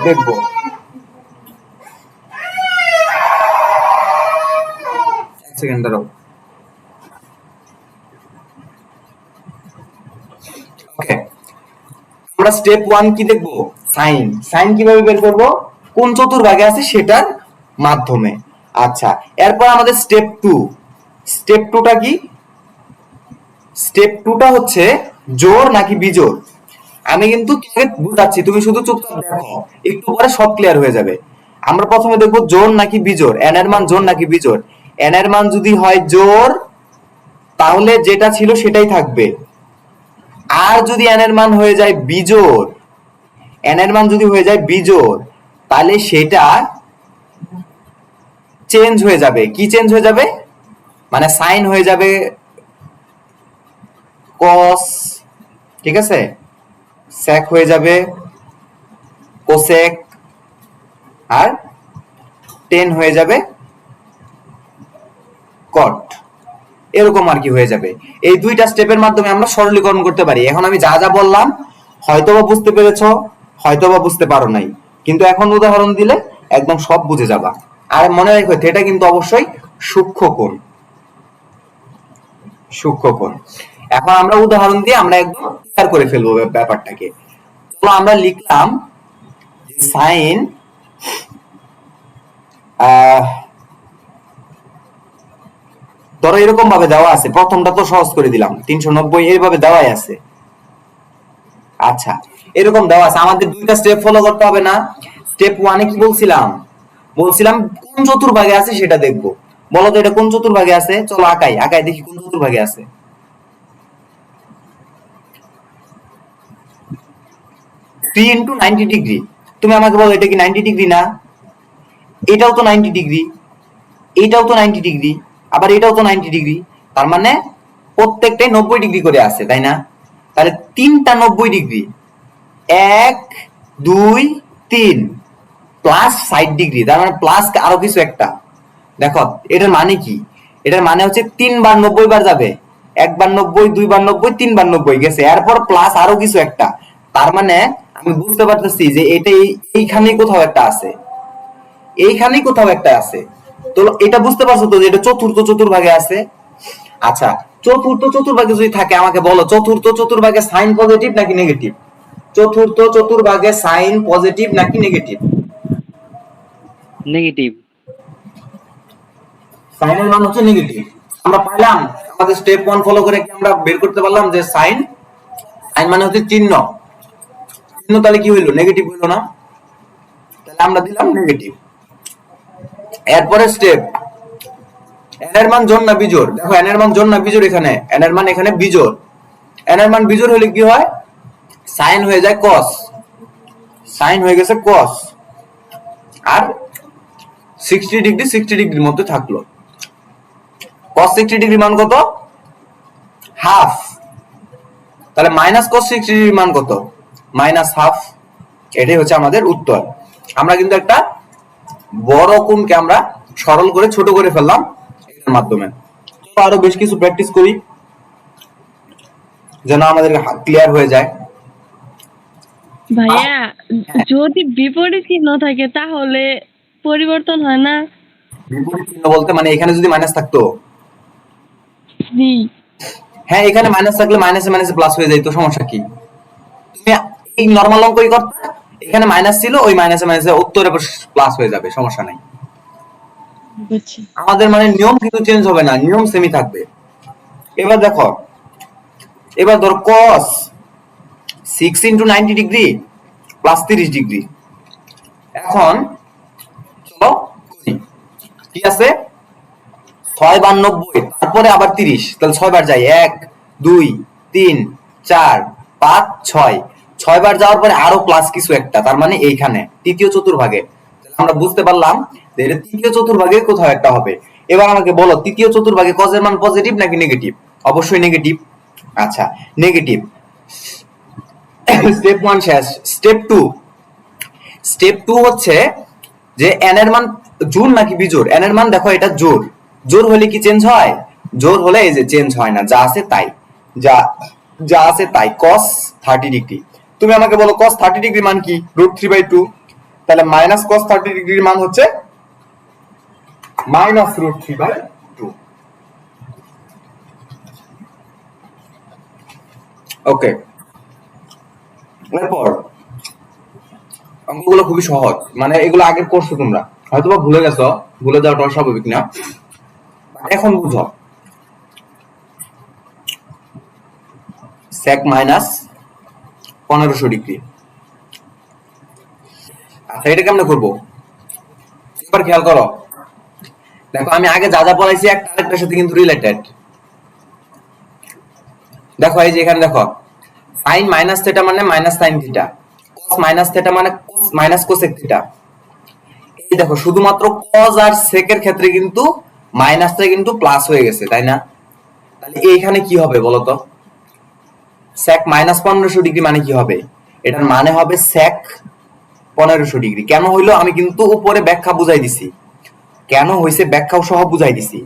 দেখব। এক সেকেন্ড দাঁড়াও। ওকে, আমরা স্টেপ ওয়ান কি দেখবো? সাইন। সাইন কিভাবে বের করব? কোন চতুর্ভাগে আছে সেটার মাধ্যমে। আচ্ছা, এরপর আমাদের স্টেপ টু। স্টেপ টুটা কি? স্টেপ টুটা হচ্ছে জোড় নাকি বিজোড়। আমি কিন্তু তোমাকে বুঝাচ্ছি, তুমি শুধু চুপচাপ দেখো, একটু পরে সব ক্লিয়ার হয়ে যাবে। আমরা প্রথমে দেখবো জোড় নাকি বিজোড়, এন এর মান জোড় নাকি বিজোড়। এন এর মান যদি হয় জোড় তাহলে যেটা ছিল সেটাই থাকবে, আর যদি এন এর মান হয়ে যায় বিজোড়, এন এর মান যদি হয়ে যায় বিজোড় তাহলে সেটা চেঞ্জ হয়ে যাবে। কি চেঞ্জ হয়ে যাবে? মানে সাইন হয়ে যাবে কস, ঠিক আছে, সেক হয়ে যাবে কোসেক, আর টেন হয়ে যাবে কট, এরকম আর কি হয়ে যাবে। এই দুইটা স্টেপের মাধ্যমে আমরা সরলীকরণ করতে পারি। এখন আমি যা যা বললাম হয়তোবা বুঝতে পেরেছো, হয়তোবা বুঝতে পারো নাই, কিন্তু এখন উদাহরণ দিলে একদম সব বুঝে যাবা। আর মনে রাখো এটা কিন্তু অবশ্যই সূক্ষ্ম কোণ, সূক্ষ্ম কোণ। এখন আমরা উদাহরণ দিয়ে আমরা একদম ক্লিয়ার করে ফেলবো ব্যাপারটাকে। তো আমরা লিখলাম সাইন ধরো এরকম ভাবে দেওয়া আছে, প্রথমটা তো সহজ করে দিলাম, 390 এইভাবে দেওয়াই আছে। আচ্ছা, এরকম দেওয়া আছে, আমাদের দুইটা স্টেপ ফলো করতে হবে না? স্টেপ ওয়ানে কি বলছিলাম? বলছিলাম কোন চতুর্ভাগে আছে সেটা দেখবো। বলো তো এটা কোন চতুর্ভাগে আছে? চলো আঁকাই, আঁকাই দেখি কোন চতুর্ভাগে আছে। 3 × 90 ডিগ্রি। তুমি আমাকে বলো এটা কি 90 ডিগ্রি না? এটাও তো 90 ডিগ্রি, এটাও তো 90 ডিগ্রি, আবার এটাও তো 90 ডিগ্রি। তার মানে প্রত্যেকটাই 90 ডিগ্রি করে আছে, তাই না? তাহলে তিনটা 90 ডিগ্রি, 1 2 3 প্লাস 60 ডিগ্রি, তার মানে প্লাস আরো কিছু একটা। দেখো এটার মানে কি? এটার মানে হচ্ছে 3 বার 90 বার যাবে, 1 বার 90, 2 বার 90, 3 বার 90 গেছে, এরপর প্লাস আরো কিছু একটা। তার মানে আমি বুঝতে পারতেছি যে এটা এইখানেই কোথাও একটা আছে, এইখানেই কোথাও একটা আছে। তো এটা বুঝতে পারছো তো যে এটা চতুর্থ চতুর্ভাগে আছে। আচ্ছা, চতুর্থ চতুর্ভাগে যদি থাকে আমাকে বলো চতুর্থ চতুর্ভাগে সাইন পজিটিভ নাকি নেগেটিভ? চতুর্থ চতুর্ভাগে সাইন পজিটিভ নাকি নেগেটিভ? নেগেটিভ। সাইনের মান হচ্ছে নেগেটিভ। আমরা পাইলাম আমাদের স্টেপ 1 ফলো করে কি আমরা বের করতে পারলাম যে সাইন, সাইন মানে হচ্ছে চিহ্ন, চিহ্ন তাহলে কি হইলো, নেগেটিভ হইলো না, তাহলে আমরা দিলাম নেগেটিভ। এরপরে স্টেপ n এর মান জোড় না বিজোড়, দেখো n এর মান জোড় না বিজোড়, এখানে n এর মান এখানে বিজোড়, n এর মান বিজোড় হলে কি হয়, সাইন হয়ে যায় cos, সাইন হয়ে গেছে cos, আর 60 ডিগ্রি 60 ডিগ্রির মধ্যে থাকলো। cos 60 ডিগ্রি মান কত, হাফ, তাহলে মাইনাস cos 60 ডিগ্রির মান কত, মাইনাস হাফ। এটাই হচ্ছে আমাদের উত্তর। আমরা কিন্তু একটা বড় কোণকে আমরা সরল করে ছোট করে ফেললাম এটার মাধ্যমে। তো আরো বেশ কিছু প্র্যাকটিস করি যেন আমাদের ক্লিয়ার হয়ে যায়। ভাইয়া যদি বিপরীত চিহ্ন থাকে তাহলে পরিবর্তন হয় না? বিপরীত চিহ্ন বলতে মানে এখানে যদি মাইনাস থাকতো, জি। হ্যাঁ এখানে মাইনাস থাকলে মাইনাসে মাইনাসে প্লাস হয়ে যাইতো, সমস্যা কি, তুমি এই নরমাল অঙ্কই করতে, এখানে মাইনাস ছিল ওই মাইনাসে মাইনাসে উত্তরে প্লাস হয়ে যাবে, সমস্যা নাই। বুঝছি। আমাদের মানে নিয়ম কিন্তু চেঞ্জ হবে না, নিয়ম সেমই থাকবে। এবার দেখো, এবার ধর cos 6 into 90 degree plus 30 degree. এখন চলো করি, কি আছে 6 বার 90, তারপরে আবার 30, তাহলে 6 বার যাই, 1 2 3 4 5 6, 6 বার যাওয়ার পরে আরো প্লাস কিছু একটা, তার মানে এইখানে তৃতীয় চতুর্ভাগে। তাহলে আমরা বুঝতে পারলাম যে এটা তৃতীয় চতুর্ভাগে কোথাও একটা হবে। এবার আমাকে বলো তৃতীয় চতুর্ভাগে cos এর মান পজিটিভ নাকি নেগেটিভ, অবশ্যই নেগেটিভ। আচ্ছা নেগেটিভ। স্টেপ 1 শেষ, স্টেপ 2, স্টেপ 2 হচ্ছে যে n এর মান জোড় নাকি বিজোড়, n এর মান দেখো এটা জোড়, জোড় হলে কি চেঞ্জ হয়, জোড় হলে এই যে চেঞ্জ হয় না, যা আছে তাই, যা যা আছে তাই। cos 30 ডিগ্রি, তুমি আমাকে বলো cos 30 ডিগ্রি মান কি, √3/2, তাহলে মাইনাস cos 30 ডিগ্রির মান হচ্ছে মাইনাস √3/2। ওকে, এরপর অঙ্কগুলো খুবই সহজ, মানে এগুলো আগে করছো তোমরা, হয়তোবা ভুলে গেছো, ভুলে যাওয়াটা স্বাভাবিক না, এখন বুঝো। sec মাইনাস 1500 ডিগ্রি, আচ্ছা এটা কেমনে করবো, এবার খেয়াল করো, দেখো আমি আগে যা যা পড়াইছি একটা আরেকটার সাথে কিন্তু রিলেটেড। দেখো এই যে এখানে দেখো sin মাইনাস থিটা মানে minus sin theta, cos minus theta মানে মাইনাস cosec থিটা। এই দেখো শুধুমাত্র cos আর sec এর ক্ষেত্রে কিন্তু মাইনাসটা কিন্তু প্লাস হয়ে গেছে, তাই না? তাহলে এইখানে কি হবে বলো তো, sec মাইনাস 1500 ডিগ্রি মানে কি হবে, এটার মানে হবে sec 1500 ডিগ্রি। কেন হইলো আমি কিন্তু উপরে ব্যাখ্যা বুঝাই দিছি, কেন হইছে ব্যাখ্যাও সহ বুঝাই দিছি।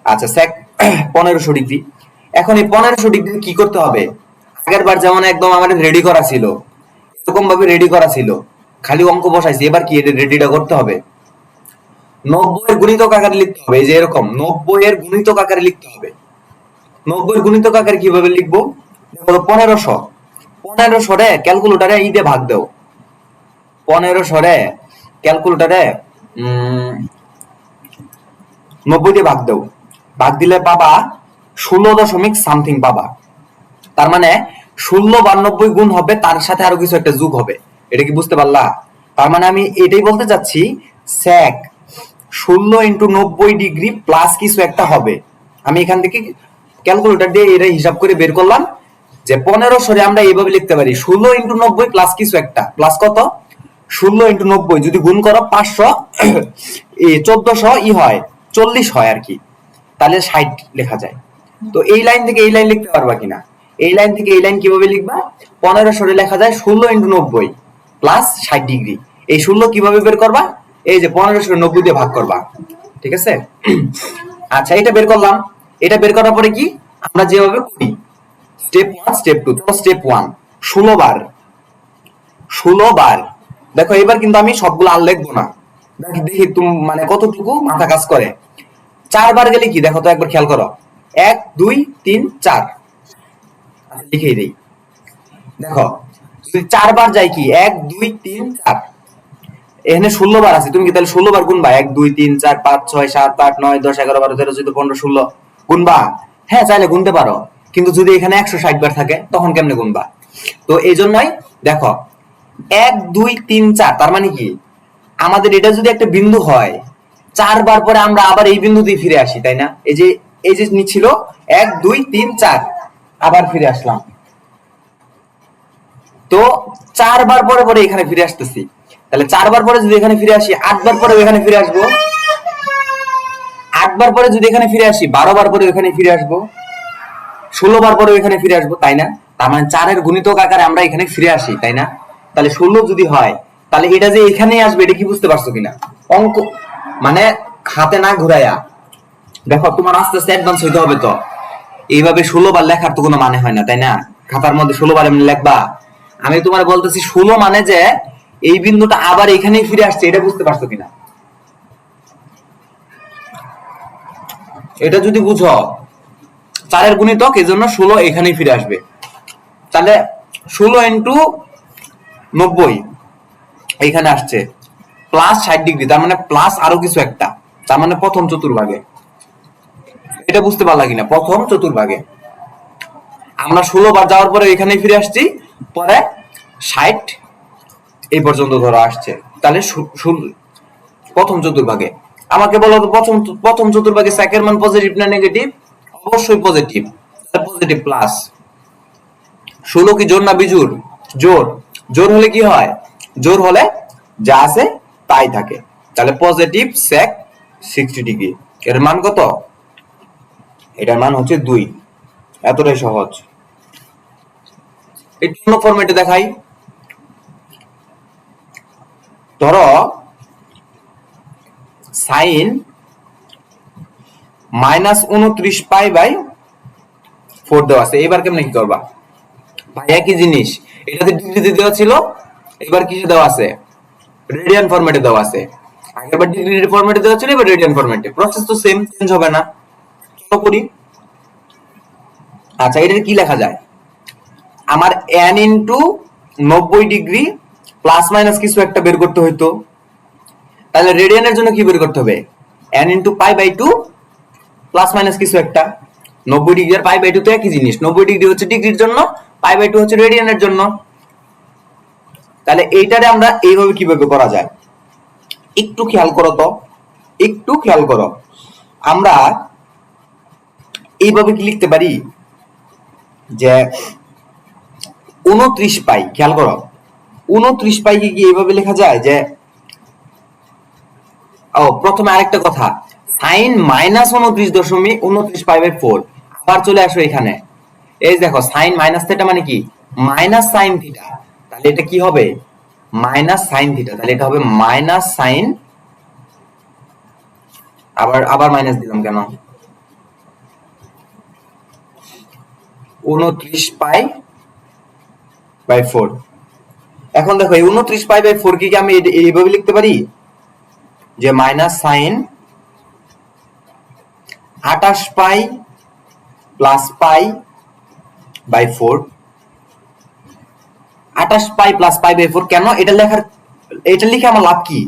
আচ্ছা sec 1500 ডিগ্রি, এখন এই 1500 ডিগ্রি কি করতে হবে, আগের বার যেমন একদম আমাদের রেডি করা ছিল, এরকম ভাবে রেডি করা ছিল, খালি অঙ্ক বসাইছি, এবার কি এটা রেডিটা করতে হবে, 90 এর গুণিতক আকারে লিখতে হবে, এই যে এরকম 90 এর গুণিতক আকারে লিখতে হবে। 90 এর গুণিতক আকারে কিভাবে লিখবো, দেখো 1500, 1500 রে ক্যালকুলেটরে ই দিয়ে ভাগ দাও, 1500 রে ক্যালকুলেটরে 90 দিয়ে ভাগ দাও, ভাগ দিলে পাবা 16 দশমিক সামথিং পাবা, তার মানে 16 বার 90 গুণ হবে, তার সাথে আরো কিছু একটা যোগ হবে, এটা কি বুঝতে পারলা? তার মানে আমি এটাই বলতে চাচ্ছি sec 16 ইন্টু 90 ডিগ্রি প্লাস কিছু একটা হবে। আমি এখান থেকে ক্যালকুলেটর দিয়ে এটা হিসাব করে বের করলাম যে 1500 রে আমরা এইভাবে লিখতে পারি 16 ইন্টু 90 প্লাস কিছু একটা, প্লাস কত, 16 ইন্টু 90 যদি গুণ করো 500 1400 ই হয় 40 হয় আর কি, তাহলে 60 লেখা যায়। তো এই লাইন থেকে এই লাইন লিখতে পারবা কিনা, এই লাইন থেকে এই লাইন কিভাবে লিখবা, 1500 রে লেখা যায় 16 ইন্টু 90 প্লাস 60 ডিগ্রি, এই 16 কিভাবে বের করবা, এই যে 1500 90 দিয়ে ভাগ করবা, ঠিক আছে? আচ্ছা এটা বের করলাম, এটা বের করার পরে কি আমরা যেভাবে করি স্টেপ 1 স্টেপ 2, তো স্টেপ 1 16 বার, 16 বার, দেখো এবার কিন্তু আমি সবগুলো আর লিখবো না, দেখি তুমি মানে কতটুকু মাথা কাজ করে। 4 বার গেলে কি দেখো তো একবার খেয়াল করো, 1 2 3 4, লিখেই দেই, দেখো যদি 4 বার যাই কি 1 2 3 4, এখানে 16 বার আছে, তুমি কি তাহলে 16 বার গুনবা, 1 2 3 4 5 6 7 8 9 10 11 12 13 14 15 16 গুনবা, হ্যাঁ চাইলে গুনতে পারো, কিন্তু যদি এখানে 160 বার থাকে তখন কেমনে গুনবা? তো এই জন্যই দেখো 1 2 3 4, তার মানে কি আমাদের এটা যদি একটা বিন্দু হয় 4 বার পরে আমরা আবার এই বিন্দুতেই ফিরে আসি, তাই না? এই যে ছিল 1 2 3 4, আবার ফিরে আসলাম। তো 4 বার পরে পরে এখানে ফিরে আসতেছি, তাহলে 4 বার পরে যদি এখানে ফিরে আসি 8 বার পরে এখানে ফিরে আসবো, 8 বার পরে যদি এখানে ফিরে আসি 12 বার পরে এখানে ফিরে আসবো, 16 বার পরে এখানে ফিরে আসবো, তাই না? তার মানে 4 এর গুণিতক আকারে আমরা এখানে ফিরে আসি, তাই না? তাহলে 16 যদি হয় তাহলে এটা যে এখানেই আসবে, এটা কি বুঝতে পারছো কিনা? অঙ্ক মানে হাতে না ঘুরাইয়া দেখো, তোমার আস্তে আস্তে অ্যাডভান্স হইতে হবে। তো এইভাবে 16 বার লেখার তো কোনো মানে হয় না, তাই না? খাতার মধ্যে 16 বার এমনি লিখবা? আমি তোমার বলতেছি 16 মানে যে এই বিন্দুটা আবার এখানেই ফিরে আসছে, এটা বুঝতে পারছো কিনা? এটা যদি বুঝো, 4 এর গুণিতক, এজন্য 16 এখানেই ফিরে আসবে। তাহলে 16 ইন্টু 90 এখানে আসছে প্লাস 60 ডিগ্রি, তার মানে প্লাস আরো কিছু একটা, তার মানে প্রথম চতুর্ভাগে। এটা বুঝতে পারলা কিনা? প্রথম চতুর্ভাগে আমরা 16 বার যাওয়ার পরে এখানে ফিরে আসছি, পরে 60 এই পর্যন্ত ধরা আসছে, তাহলে প্রথম চতুর্ভাগে। আমাকে বলো তো প্রথম চতুর্ভাগে সেকের মান পজিটিভ না নেগেটিভ? অবশ্যই পজিটিভ, পজিটিভ প্লাস। 16 কি জোর না বিজোড়? জোর। জোর হলে কি হয়? জোর হলে যা আছে তাই থাকে, তাহলে পজিটিভ sec 60 ডিগ্রি। এর মান কত? এটার মান হচ্ছে 2। এতটাই সহজ। একটু অন্য ফরম্যাটে দেখাই। ধরো sin -29π/4 দেওয়া আছে, এবার কেমনে কি করবা? ভাই একই জিনিস, এটাতে ডিগ্রিতে দেওয়া ছিল, এবার কিসে দেওয়া আছে? রেডিয়ান ফরম্যাটে দেওয়া আছে। আগেরবার ডিগ্রি ফরম্যাটে দেওয়া ছিল, এবার রেডিয়ান ফরম্যাটে। প্রসেস তো সেম, চেঞ্জ হবে না। চলো করি। আচ্ছা, এটার কি লেখা যায়? আমার n into 90 degree plus minus কিছু একটা বের করতে হইতো, তাহলে রেডিয়ানের জন্য কি বের করতে হবে? n ইনটু π/2 প্লাস মাইনাস কিছু একটা। 90 ডিগ্রি আর π/2 তো একই জিনিস। 90 ডিগ্রি হচ্ছে ডিগ্রির জন্য, π/2 হচ্ছে রেডিয়ানের জন্য। তাহলে এইটারে আমরা এইভাবে কিভাবে করা যায় একটু খেয়াল করো তো, একটু খেয়াল করো। আমরা এইভাবে কি লিখতে পারি যে 29 পাই, খেয়াল করো 29 পাই কি এইভাবে লেখা যায় যে, ও প্রথমে আরেকটা কথা, সাইন -29.29 π/4। আবার চলে আসো এখানে, এই দেখো সাইন মাইনাস থিটা মানে কি? Minus sine theta. তাহলে এটা কি হবে? Minus sine theta. তাহলে এটা হবে মাইনাস সাইন, আবার মাইনাস দিলাম কেন? 29π/4। এখন দেখো এই 29π/4 কি আমি এইভাবে লিখতে পারি যে মাইনাস সাইন 28π প্লাস π/4। 28π প্লাস π/4 কেন? এটা লিখে আমার লাভ কি?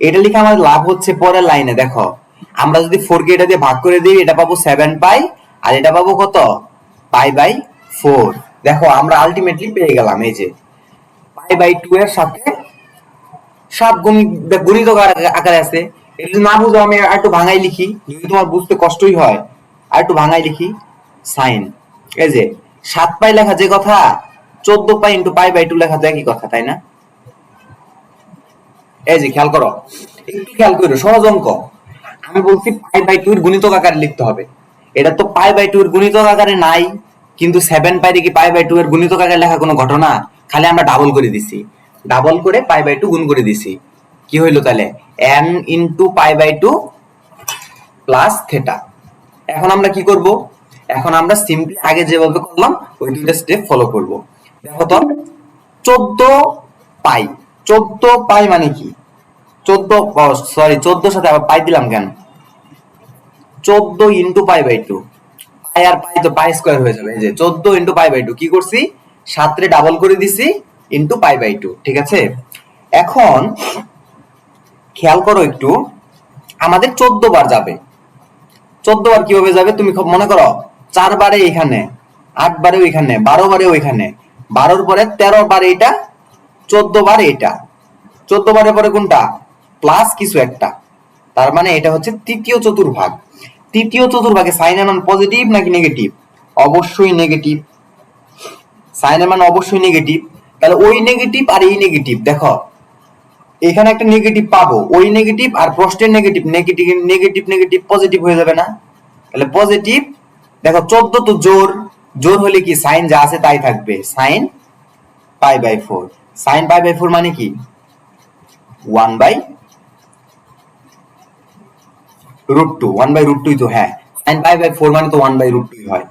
এটা লিখে আমার লাভ হচ্ছে পরের লাইনে দেখো, আমরা যদি 4 কে এটা দিয়ে ভাগ করে দিই, এটা পাবো 7π, আর এটা পাবো কত? π/4। দেখো আমরা আলটিমেটলি পেয়ে গেলাম এই যে π/2 এর সাথে সব গণিত আকারে আছে। এটা যদি না বুঝো আমি আর একটু ভাঙাই লিখি, যদি তোমার বুঝতে কষ্টই হয় আর একটু ভাঙাই লিখি। সাইন এই যে 7π লেখা যে কথা, 14π ইন্টু π/2 লেখা তো একই কথা, তাই না? এই যে খেয়াল করো, একটু খেয়াল করো, সহজ অঙ্ক। আমি বলছি π/2 এর গুণিতক আকারে লিখতে হবে। এটা তো π/2 এর গুণিতক আকারে নাই, কিন্তু 7π কি π/2 এর গুণিতক আকারে লেখা কোনো ঘটনা? খালি আমরা ডাবল করে দিছি, ডাবল করে π/2 গুণ করে দিছি। কি হইলো তাহলে? n into π/2 plus theta. এখন আমরা কি করব? এখন আমরা সিম্পলি আগে যেভাবে করলাম ওই দুইটা স্টেপ ফলো করব। দেখো তো 14π, 14π মানে কি? 14 সাথে আবার পাই দিলাম কেন? 14 ইনটু π/2, পাই আর পাই তো পাই স্কয়ার হয়ে যাবে। এই যে 14 ইনটু π/2 কি করছি? 7 রে ডাবল করে দিছি ইনটু π/2, ঠিক আছে? এখন খেয়াল করো একটু, আমাদের 14 বার যাবে। 14 বার কিভাবে যাবে তুমি মনে করো, 4 বারে এখানে, 8 বারে ওইখানে, 12 বারে ওইখানে, 12-র পরে 13 বার এটা, 14 বার এটা, 14 বারের পরে কোনটা প্লাস কিছু একটা, তার মানে এটা হচ্ছে তৃতীয় চতুর্ভাগ। তৃতীয় চতুর্ভাগে সাইনের মান পজিটিভ নাকি নেগেটিভ? অবশ্যই নেগেটিভ। সাইনের মান অবশ্যই নেগেটিভ। তাহলে ওই নেগেটিভ আর এই নেগেটিভ, দেখো এখানে একটা নেগেটিভ পাবো, ওই নেগেটিভ আর প্রশ্নের negative, negative negative negative positive হয়ে যাবে না? তাহলে পজিটিভ, দেখো 14 তো জোর, জোর হলে কি সাইন যা আছে তাই থাকবে, সাইন π/4। সাইন π/4 মানে কি 1/√2, 1/√2 তো, হ্যাঁ সাইন π/4 মানে তো 1/√2 হয়,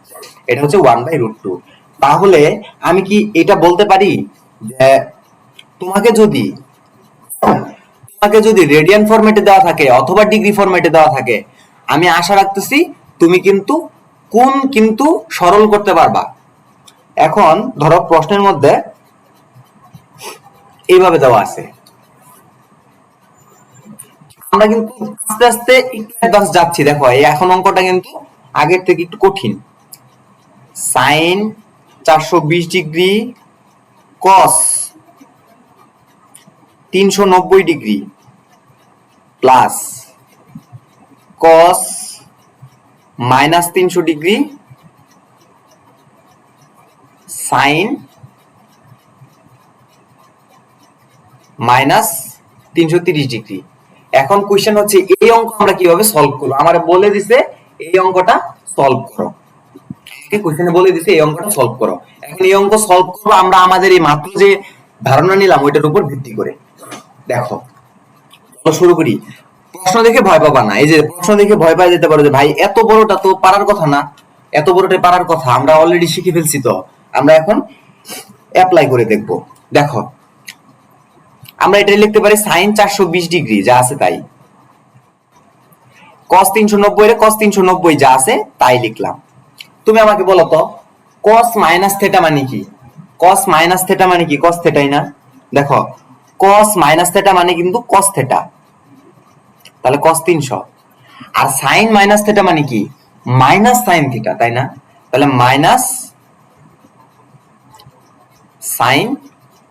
এটা হচ্ছে 1/√2। তাহলে আমি কি এটা বলতে পারি যে তোমাকে যদি রেডিয়ান ফরম্যাটে দেওয়া থাকে অথবা ডিগ্রি ফরম্যাটে দেওয়া থাকে, আমি আশা রাখতেছি তুমি কিন্তু সরল করতে পারবা। এখন ধরো প্রশ্নের মধ্যে এইভাবে দেওয়া আছে, আমরা কিন্তু আস্তে আস্তে একটু অ্যাডভান্স যাচ্ছি। দেখো এই এখন অঙ্কটা কিন্তু আগের থেকে একটু কঠিন। Sine 420 degree cos 390 degree plus cos -300 degree sine -330 degree. এখন কোশ্চেন হচ্ছে এই অঙ্ক আমরা কিভাবে সলভ করব? আমারে বলে দিছে এই অঙ্কটা সলভ করো, আমাকে কোশ্চেনে বলে দিছে এই অঙ্কটা সলভ করো। এখন এই অঙ্ক সলভ করব আমরা আমাদের এই মাত্র যে ধারণা নিলাম ওইটার উপর ভিত্তি করে। দেখো চলো শুরু করি। প্রশ্ন দেখে ভয় পাবা না, এই যে প্রশ্ন দেখে ভয় পাই যেতে পারো যে ভাই এত বড়টা তো পারার কথা না, এত বড়টা পারার কথা, আমরা অলরেডি শিখে ফেলছি, তো আমরা এখন অ্যাপ্লাই করে দেখব। দেখো আমরা এটা লিখতে পারি সাইন 420 ডিগ্রি যা আছে তাই, cos 390 রে cos 390 যা আছে তাই লিখলাম। তুমি আমাকে বলো তো cos মাইনাস থিটা মানে কি? cos মাইনাস থিটা মানে কি? cos থিটাই না? দেখো cos মাইনাস থিটা মানে কিন্তু cos থিটা, তাহলে cos 300। আর sin মাইনাস থিটা মানে কি? মাইনাস sin থিটা, তাই না? তাহলে মাইনাস sin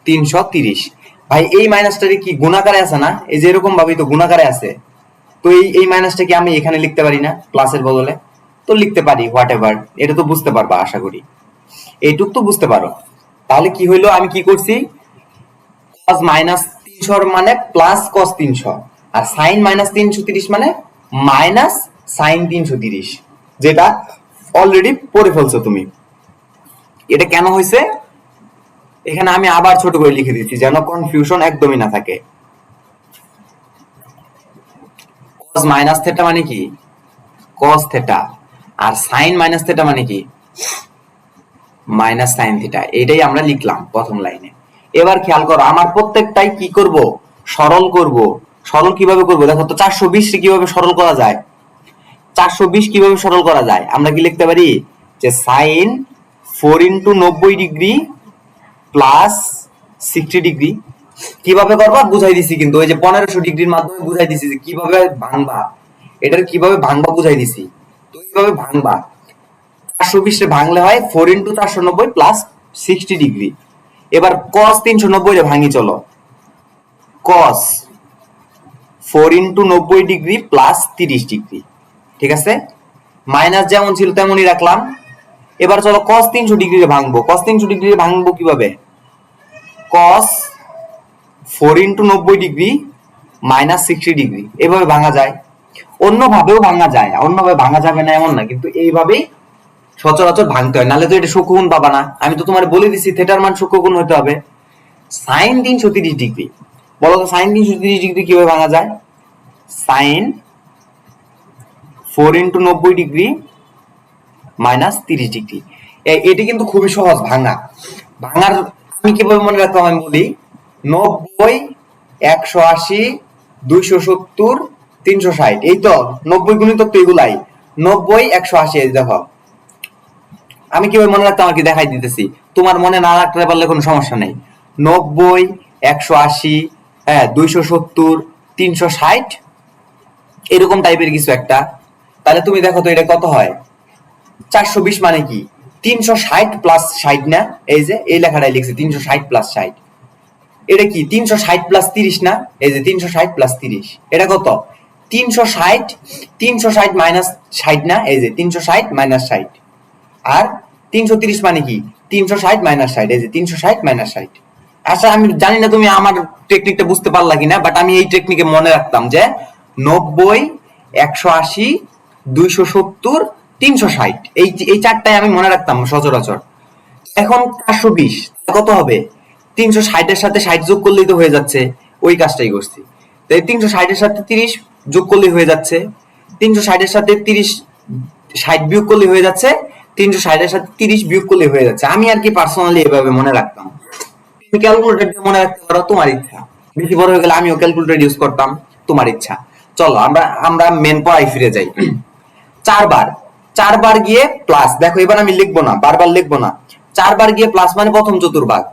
330। ভাই এই মাইনাসটারে কি গুণাকারে আছে না? এই যে এরকম ভাবেই তো গুণাকারে আছে, তো এই মাইনাসটা কি আমি এখানে লিখতে পারি না প্লাসের বদলে? তো লিখতে পারি, হোয়াট এভার, এটা তো বুঝতে পারবা আশা করি, এইটুক তো বুঝতে পারো। তাহলে কি হইলো, আমি কি করছি cos -300 মানে প্লাস cos 300, আর sin -330 মানে মাইনাস sin 330, যেটা অলরেডি পড়ে ফেলছো তুমি। এটা কেন হয়েছে এখানে আমি আবার ছোট করে লিখে দিচ্ছি যেন কনফিউশন একদমই না থাকে। cos মাইনাস থিটা মানে কি? cos theta. আর sin মাইনাস থিটা মানে কি? Minus sin theta. এটাই আমরা লিখলাম প্রথম লাইনে। এবার খেয়াল করো আমার প্রত্যেকটাই কি করব, সরল করব। সরল কিভাবে করব? দেখো তো 420 কে কিভাবে সরল করা যায়? 420 কিভাবে সরল করা যায়? আমরা কি লিখতে পারি যে sin 4 * 90 ডিগ্রি প্লাস 60 ডিগ্রি। কিভাবে করবা বুঝাই দিছি, কিন্তু ওই যে 1500 ডিগ্রির মাধ্যমে বুঝাই দিছি যে কিভাবে ভাঙবা, এটার কিভাবে ভাঙবা বুঝাই দিছি। তো এইভাবে ভাঙবা, 420 রে ভাঙলে হয় 4 * 490 প্লাস 60 ডিগ্রি। এবার cos 390 রে ভাঙি, চলো cos 4 * 90 ডিগ্রি প্লাস 30 ডিগ্রি, ঠিক আছে? মাইনাস যেমন ছিল তেমনই রাখলাম। এবার চলো cos 300 ডিগ্রি রে ভাঙবো। cos 300 ডিগ্রি রে ভাঙবো কিভাবে? cos 4 * 90 ডিগ্রি মাইনাস 60 ডিগ্রি, এভাবে ভাঙা যায়। অন্যভাবেও ভাঙা যায়, অন্যভাবে ভাঙা যাবে না এমন না, কিন্তু এইভাবেই সচরাচর ভাঙতে হয়, নাহলে তো এটা সূক্ষ্মগুণ পাবা না। আমি তো তোমার বলে দিছি থিটার মান সূক্ষ্মগুণ হতে হবে। sin 330 ডিগ্রি, বলো তো sin 330 ডিগ্রি কিভাবে ভাঙা যায়? sin 4 * 90 degree minus 30 degree. এটি কিন্তু খুবই সহজ ভাঙা। ভাঙার আমি কিভাবে মনে রাখতাম আমি বলি, 90 180 270 360, এই তো 90 গুণিতক তো এগুলাই, 90 180। এই দেখো আমি কিভাবে মনে রাখতাম আর কি দেখাই দিতেছি, তোমার মনে না রাখতে পারলে কোনো সমস্যা নেই। 90 180 270 360 এরকম টাইপের কিছু একটা। তাহলে তুমি দেখো তো এটা কত হয়, 420 মানে কি 360 প্লাস 60 না, এই যে এই লেখাটাই লিখছি 360 প্লাস 60। এটা কি 360 প্লাস 30 না, এই যে 360 প্লাস 30, এটা কত 360, 360 মাইনাস 60 না, এই যে 360 মাইনাস 60। আর 330 মানে কি 360 মাইনাস 60, এই যে 360 মাইনাস 60। আচ্ছা আমি জানি না তুমি আমার টেকনিকটা বুঝতে পারলা কিনা, বাট আমি এই টেকনিকে মনে রাখতাম যে 90, 180, 270, 360, এই চারটাই আমি মনে রাখতাম সচরাচর। এখন 420 কত হবে 360 এর সাথে 60 যোগ করলেই তো হয়ে যাচ্ছে, ওই কাজটাই করছি। তাই 360 এর সাথে 30 যোগ করলেই হয়ে যাচ্ছে, 360 এর সাথে 30 60 বিয়োগ করলেই হয়ে যাচ্ছে, 360 এর সাথে 30 বিয়োগ করলেই হয়ে যাচ্ছে। আমি আর কি পার্সোনালি এভাবে মনে রাখতাম। তুমি ক্যালকুলেটর দিয়ে মনে রাখতে পারো, তোমার ইচ্ছা। বেশি বড় হয়ে গেলে আমিও ক্যালকুলেটর ইউজ করতাম, তোমার ইচ্ছা। চলো আমরা আমরা মেন পড়ায় ফিরে যাই। 4 বার গিয়ে প্লাস, দেখো এবার আমি লিখবো না, বারবার লিখবো না। 4 বার গিয়ে প্লাস মানে প্রথম চতুর্ভাগ,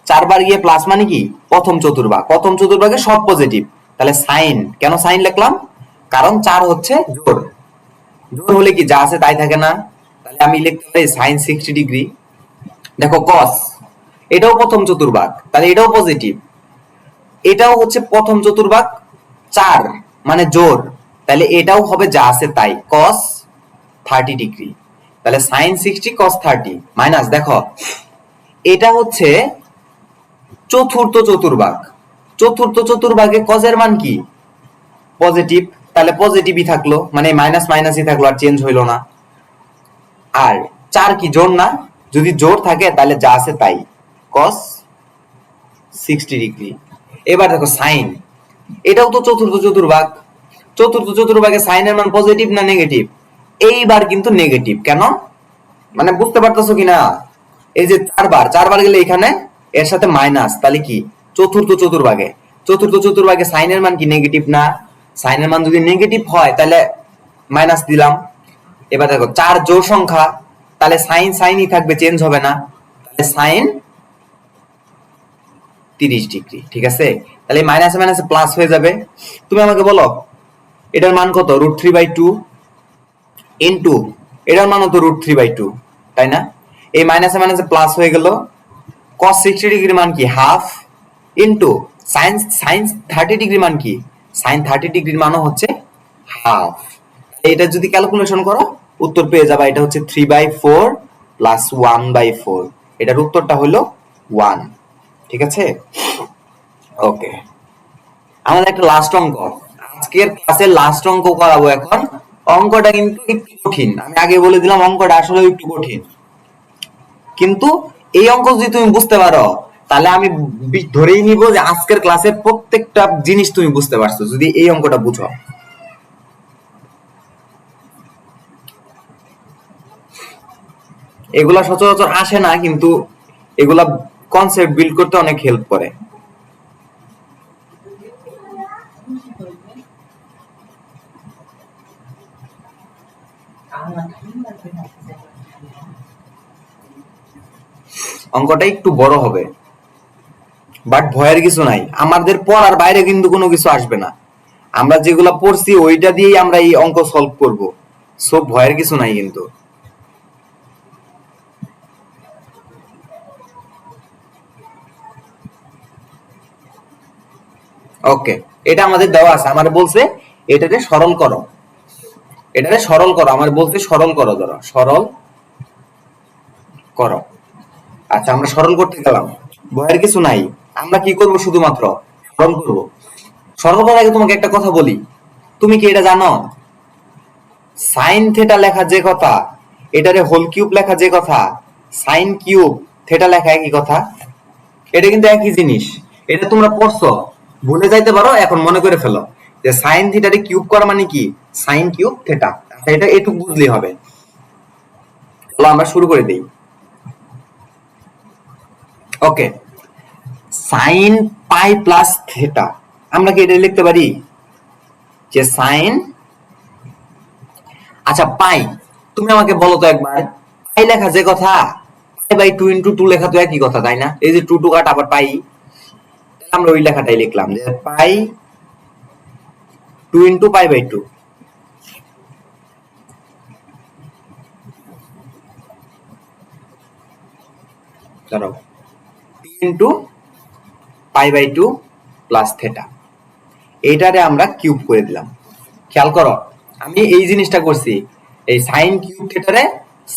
4 বার গিয়ে প্লাস মানে কি প্রথম চতুর্ভাগ, প্রথম চতুর্ভাগে সব পজিটিভ। তাহলে সাইন, কেন সাইন লিখলাম, কারণ 4 হচ্ছে জোড়, জোড় হলে কি যা আছে তাই থাকে না। তাহলে আমি লিখতে পারি সাইন 60 ডিগ্রি। দেখো কস, এটাও প্রথম চতুর্ভাগ, তাহলে এটাও পজিটিভ। এটাও হচ্ছে প্রথম চতুর্ভাগ, 4 মানে জোড়, তাহলে এটাও হবে যা আছে তাই, কস 30 ডিগ্রি। তাহলে সাইন 60 কস 30 মাইনাস, দেখো এটা হচ্ছে চতুর্থ চতুর্ভাগ, চতুর্থ চতুর্ভাগে কজের মান কি পজিটিভ, তাহলে পজিটিভই থাকলো, মানে মাইনাস মাইনাসই থাকলো, আর চেঞ্জ হইলো না। আর 4 কি জোড় না, যদি জোড় থাকে তাহলে যা আছে তাই, কস 60 ডিগ্রি। এবার দেখো সাইন, এটাও তো চতুর্থ চতুর্ভাগ, চতুর্থ চতুর্ভাগে সাইনের মান পজিটিভ না নেগেটিভ, এইবার কিন্তু নেগেটিভ। কেন মানে বুঝতে পারতেছো কিনা, এই যে 4 বার গেলে এখানে এর সাথে মাইনাস, তাহলে কি চতুর্থ চতুর্ভাগে, চতুর্থ চতুর্ভাগে সাইনের মান কি নেগেটিভ না, সাইনের মান যদি নেগেটিভ হয় তাহলে মাইনাস দিলাম। এবার দেখো 4 জোড় সংখ্যা, তাহলে সাইন সাইনই থাকবে, চেঞ্জ হবে না, তাহলে সাইন 30 ডিগ্রি। ঠিক আছে, তাহলে মাইনাসে মাইনাসে প্লাস হয়ে যাবে। তুমি আমাকে বলো এটার মান কত, √3/2 ইনটু এটার মান তো √3/2, তাই না। এই মাইনাসে মাইনাসে প্লাস হয়ে গেল, cos 60 ডিগ্রি মান কি হাফ, ইনটু sin 30 ডিগ্রি মান কি, sin 30 ডিগ্রির মানও হচ্ছে হাফ। এটা যদি ক্যালকুলেশন করো উত্তর পেয়ে যাবে, এটা হচ্ছে 3/4 প্লাস 1/4, এটার উত্তরটা হলো 1। ঠিক আছে, ওকে। আমাদের একটা লাস্ট অঙ্ক, আজকের ক্লাসের লাস্ট অঙ্ক করাবো এখন। অঙ্কটা কিন্তু একটু কঠিন, আমি আগে বলে দিলাম অঙ্কটা আসলে একটু কঠিন, কিন্তু এই অঙ্ক যদি তুমি বুঝতে পারো তাহলে আমি ধরেই নিব যে আজকের ক্লাসের প্রত্যেকটা জিনিস তুমি বুঝতে পারছো, যদি এই অঙ্কটা বুঝো। এগুলা সচরাচর আসে না, কিন্তু এগুলা কনসেপ্ট বিল্ড করতে অনেক হেল্প করে। অঙ্কটা একটু বড় হবে, বাট ভয়ের কিছু নাই, আমাদের পড়ার বাইরে কিন্তু কোনো কিছু আসবে না, আমরা যেগুলা পড়ছি ওইটা দিয়েই আমরা এই অঙ্ক সলভ করব, সব ভয়ের কিছু নাই কিন্তু। ওকে, এটা আমাদের দেওয়া আছে, আমার বলছে এটাকে সরল করো, এটাকে সরল করো, আমার বলছে সরল করো, ধরো সরল করো। আচ্ছা আমরা সরল করতে গেলাম, ভয়ের কিছু নাই, আমরা কি করব শুধুমাত্র সরল করব। সরল করার আগে তোমাকে একটা কথা বলি, তুমি কি এটা জানো সাইন থেটা লেখা যে কথা, এটারে হোল কিউব লেখা যে কথা, সাইন কিউব থেটা লেখা একই কথা, এটা কিন্তু একই জিনিস। এটা তোমরা পড়ছো, ভুলে যাইতে পারো, এখন মনে করে ফেলো যে সাইন থিটারে কিউব করা মানে কি সাইন কিউব থেটা। এটা এটুকু বুঝলেই হবে। চলো আমরা শুরু করে দেই। ওকে, সাইন পাই প্লাস থেটা, আমরা কি এটা লিখতে পারি যে সাইন, আচ্ছা পাই, তুমি আমাকে বলো তো একবার, পাই লেখা যে কথা, π/2 × 2 লেখা তো একই কথা, তাই না। এই যে 2 2 কাট আবার পাই, আমরা ওই লেখাটাই লিখলাম যে π/2 × π/2। ধরো 2 into pi by 2 plus theta, এইটারে আমরা কিউব করে দিলাম। খেয়াল করো আমি এই জিনিসটা করছি, এই সাইন কিউব থেটারে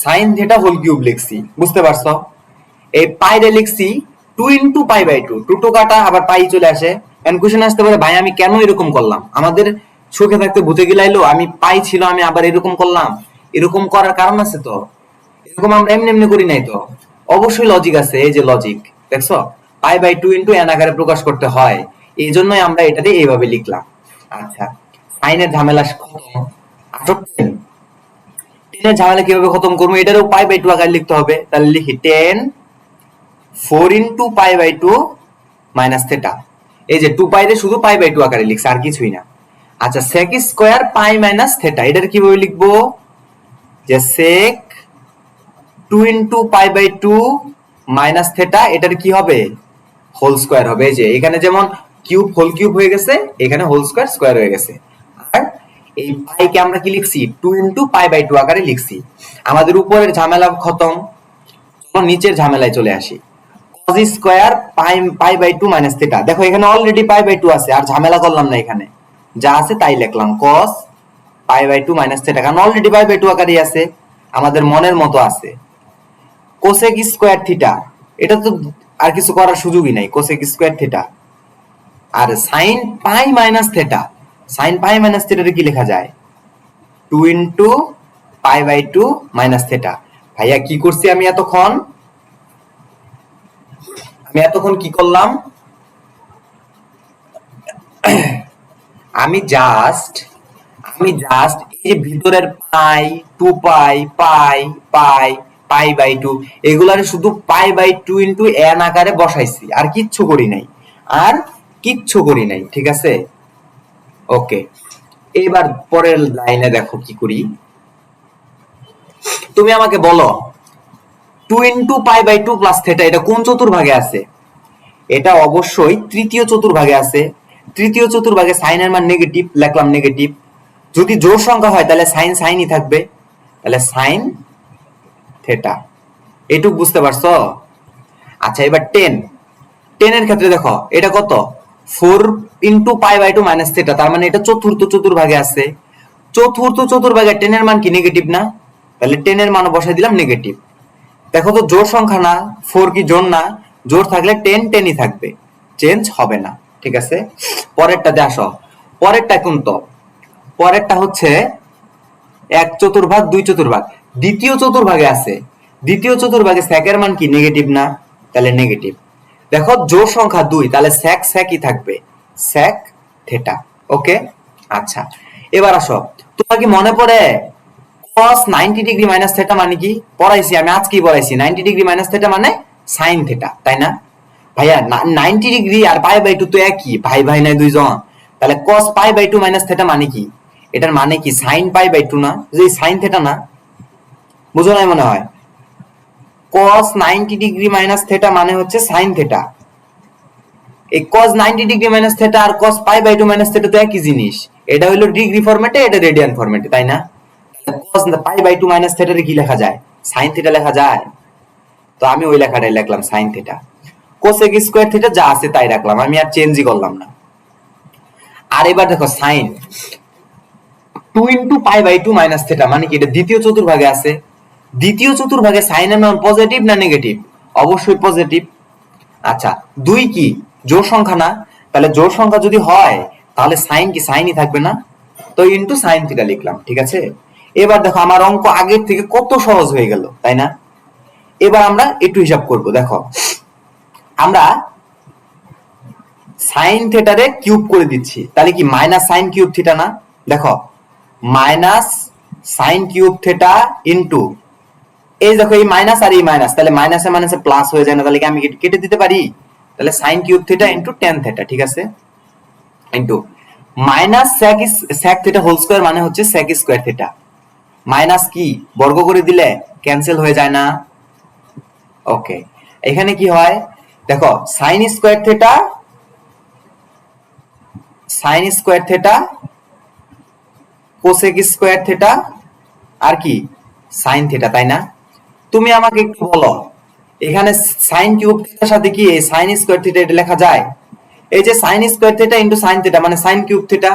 সাইন থেটা হোল কিউব লিখছি, বুঝতে পারছো? এই পাইরে লিখছি 2 ইন্টু পাই বাই 2, 2 টু কাটা আবার পাই চলে আসে। এন্ড কোশ্চেন আসতে পারে ভাই আমি কেন এরকম করলাম, আমাদের সুখে থাকতে ভূতে গিলাইলো, আমি পাই ছিল আমি আবার এরকম করলাম। এরকম করার কারণ আছে তো, এরকম আমরা এমনি এমনি করি নাই তো, অবশ্যই লজিক আছে। এই যে লজিক দেখছো, পাই বাই 2 ইন্টু এন আকারে প্রকাশ করতে হয়, এই জন্যই আমরা এটাতে এইভাবে লিখলাম। আচ্ছা সাইনের ঝামেলা খতম। আসো টেনের ঝামেলা কিভাবে খতম করবো, এটারও পাই বাই 2 আকারে লিখতে হবে। তাহলে লিখি 10 4 into pi by 2 minus theta. এই যে 2 পাই রে শুধু পাই বাই 2 আকারে লিখছে, আর কিছুই না। আচ্ছা sec square pi minus theta, এটার কিভাবে লিখবো, যে sec 2 into pi by 2 minus theta, এটার কি হবে, হোল স্কয়ার হবে। এই যে এখানে যেমন কিউব হোল কিউব হয়ে গেছে, এখানে হোল স্কয়ার স্কয়ার হয়ে গেছে। আর এই পাইকে আমরা কি লিখছি, 2 ইন্টু পাই বাই 2 আকারে লিখছি। আমাদের উপরের ঝামেলা খতম, চলো নিচের ঝামেলায় চলে আসি। cos square pi by 2 minus theta, দেখো এখানে অলরেডি পাই বাই 2 আছে, আর ঝামেলা করলাম না, এখানে যা আছে তাই লিখলাম cos pi by 2 minus theta, কারণ অলরেডি পাই বাই 2 আকারেই আছে, আমাদের মনের মতো আছে। কোসেক স্কয়ার থিটা, এটা তো আর কিছু করার সুযোগই নাই, কোসেক স্কয়ার থিটা। আর sine pi minus theta, sine pi minus থেটারে কি লেখা যায়, 2 into pi by 2 minus theta. ভাইয়া কি করছি আমি এতক্ষণ, কি করলাম, আমি জাস্ট এই যে ভিতরের পাই 2 পাই পাই পাই পাই বাই 2 এগুলারে শুধু পাই বাই 2 ইন্টু এন আকারে বসাইছি, আর কিচ্ছু করি নাই, ঠিক আছে? ওকে, এবার পরের লাইনে দেখো কি করি। তুমি আমাকে বলো 2 into pi by 2 plus theta এটা কোন চতুর্ভাগে আছে? এটা অবশ্যই তৃতীয় চতুর্ভাগে আছে। তৃতীয় চতুর্ভাগে সাইনের মান নেগেটিভ, লিখলাম নেগেটিভ। যদি জোড় সংখ্যা হয় তাহলে সাইন সাইনই থাকবে, তাহলে সাইন থেটা। এটুক বুঝতে পারছো? আচ্ছা এবার 10 এর ক্ষেত্রে দেখো এটা কত, 4 into pi by 2 minus theta, তার মানে এটা চতুর্থ চতুর্ভাগে আছে। চতুর্থ চতুর্ভাগে 10 এর মান কি নেগেটিভ না, তাহলে 10 এর মানও বসাই দিলাম নেগেটিভ। দেখো তো জোড় সংখ্যা না, 4 কি জোড় না, জোড় থাকলে 10 10ই থাকবে, চেঞ্জ হবে না, ঠিক আছে? পরেরটাতে আসো, পরেরটা কোনটা, পরেরটা হচ্ছে 1 চতুর্ভাগ 2 চতুর্ভাগ, দ্বিতীয় চতুর্ভাগে আছে। দ্বিতীয় চতুর্ভাগে সেকের মান কি নেগেটিভ না, তাহলে নেগেটিভ। দেখো জোড় সংখ্যা 2, তাহলে সেক সেকই থাকবে, সেক থেটা। ওকে, আচ্ছা এবার আসো, তোমার কি মনে পড়ে cos 90 ডিগ্রি মাইনাস থেটা মানে কি? পড়াইছি আমি, আজকেই পড়াইছি। 90 ডিগ্রি মাইনাস থেটা মানে সাইন থেটা, তাই না? ভাইয়া 90 ডিগ্রি আর পাই বাই 2 তো একই, ভাই ভাই নাই দুইজন, তাহলে cos pi by 2 minus theta মানে কি? এটার মানে কি সাইন পাই বাই 2 না, যে সাইন থেটা না? বুঝো নাই মনে হয়? cos 90 ডিগ্রি মাইনাস থেটা মানে হচ্ছে সাইন থেটা। এই cos 90 ডিগ্রি মাইনাস থেটা আর cos pi by 2 minus theta তো একই জিনিস, এটা হলো ডিগ্রি ফরম্যাটে, এটা রেডিয়ান ফরম্যাটে, তাই না? cos পাই বাই 2 মাইনাস থেটারে কি লেখা যায়, সাইন থেটা লেখা যায়। তো আমি ওই লেখাটাই লিখলাম sine theta. Cosec square theta যা আছে তাই রাখলাম, আমি আর চেঞ্জই করলাম না। আর এবার দেখো sine 2 into pi by 2 minus theta মানে কি, এটা দ্বিতীয় চতুর্ভাগে আছে। দ্বিতীয় চতুর্ভাগে সাইনের মান পজিটিভ না নেগেটিভ? অবশ্যই পজিটিভ। আচ্ছা 2 কি জোড় সংখ্যা না, তাহলে জোড় সংখ্যা যদি হয় তাহলে সাইন কি সাইনই থাকবে না, তো ইন্টু সাইন থিটা লিখলাম, ঠিক আছে? এবার দেখো আমার অঙ্ক আগের থেকে কত সহজ হয়ে গেল, তাই না? এবার আমরা একটু হিসাব করব। দেখো আমরা সাইন থিটারে কিউব করে দিচ্ছি, তাহলে কি মাইনাস সাইন কিউব থিটা না? দেখো minus sine cube theta into, এই দেখো এই মাইনাস আর এই মাইনাস, তাহলে মাইনাসে মাইনাসে প্লাস হয়ে যায় না, তাহলে কি আমি কেটে দিতে পারি? তাহলে sine cube theta into tan theta, ঠিক আছে? Into minus sec theta whole square মানে হচ্ছে সেক স্কয়ার থিটা। মাইনাস কি বর্গ করে দিলে ক্যান্সেল হয়ে যায় না? ওকে, এখানে কি হয় দেখো, sine square theta cosec square theta আর কি সাইন থিটা, তাই না? তুমি আমাকে একটু বলো এখানে সাইন কিউব থিটার সাথে কি এই সাইন স্কয়ার থিটা এটা লেখা যায়? এই যে sine square theta into sine theta মানে sine cube theta,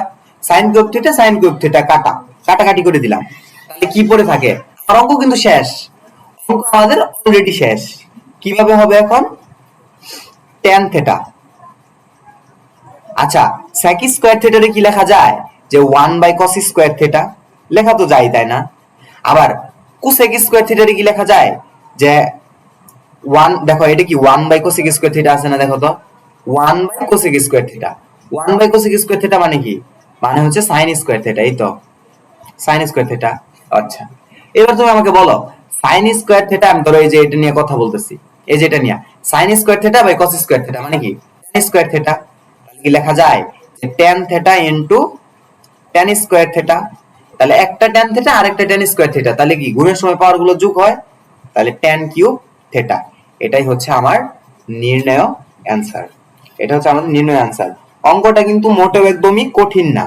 sine cube theta sine cube theta কাটাকাটি করে দিলাম। তাহলে কি পড়ে থাকে? আর অঙ্ক কিন্তু শেষ, অঙ্ক আমাদের অলরেডি শেষ। কিভাবে হবে এখন? tan theta. আচ্ছা, sec স্কয়ার থিটারে কি লেখা যায়? যে 1/cos স্কয়ার থিটা লেখা তো যায়, তাই না? আবার cosec স্কয়ার থিটারে কি লেখা যায়? যে 1, দেখো এটা কি 1/cosec স্কয়ার থিটা আছে না, দেখো তো 1/cosec square theta. 1/cosec square theta মানে কি? মানে হচ্ছে sin স্কয়ার থিটা, এই তো sin স্কয়ার থিটা। আচ্ছা, এবার তুমি আমাকে বলো sin স্কয়ার থিটা, আমি ধরো এই যে এটা নিয়ে কথা বলতেছি, এই যে এটা নিয়ে sin square theta by cos square theta মানে কি? tan square theta. তাহলে কি লেখা যায়? যে tan theta into tan square theta. তাহলে একটা tan থিটা আর একটা tan স্কয়ার থিটা, তাহলে কি গুণের সময় পাওয়ার গুলো যোগ হয়, তাহলে tan কিউব থিটা। এটাই হচ্ছে আমার নির্ণয় অ্যান্সার। এটা হচ্ছে আমাদের নির্ণয় অ্যান্সার। অঙ্কটা কিন্তু মোটেও একদমই কঠিন না,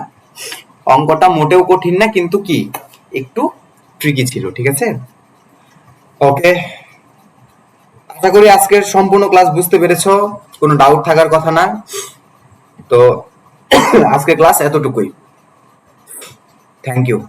অঙ্কটা মোটেও কঠিন না, কিন্তু কি একটু ট্রিকি ছিল, ঠিক আছে? ওকে, আশা করি আজকের সম্পূর্ণ ক্লাস বুঝতে পেরেছো, কোনো ডাউট থাকার কথা না। তো আজকের ক্লাস এতটুকুই। Thank you.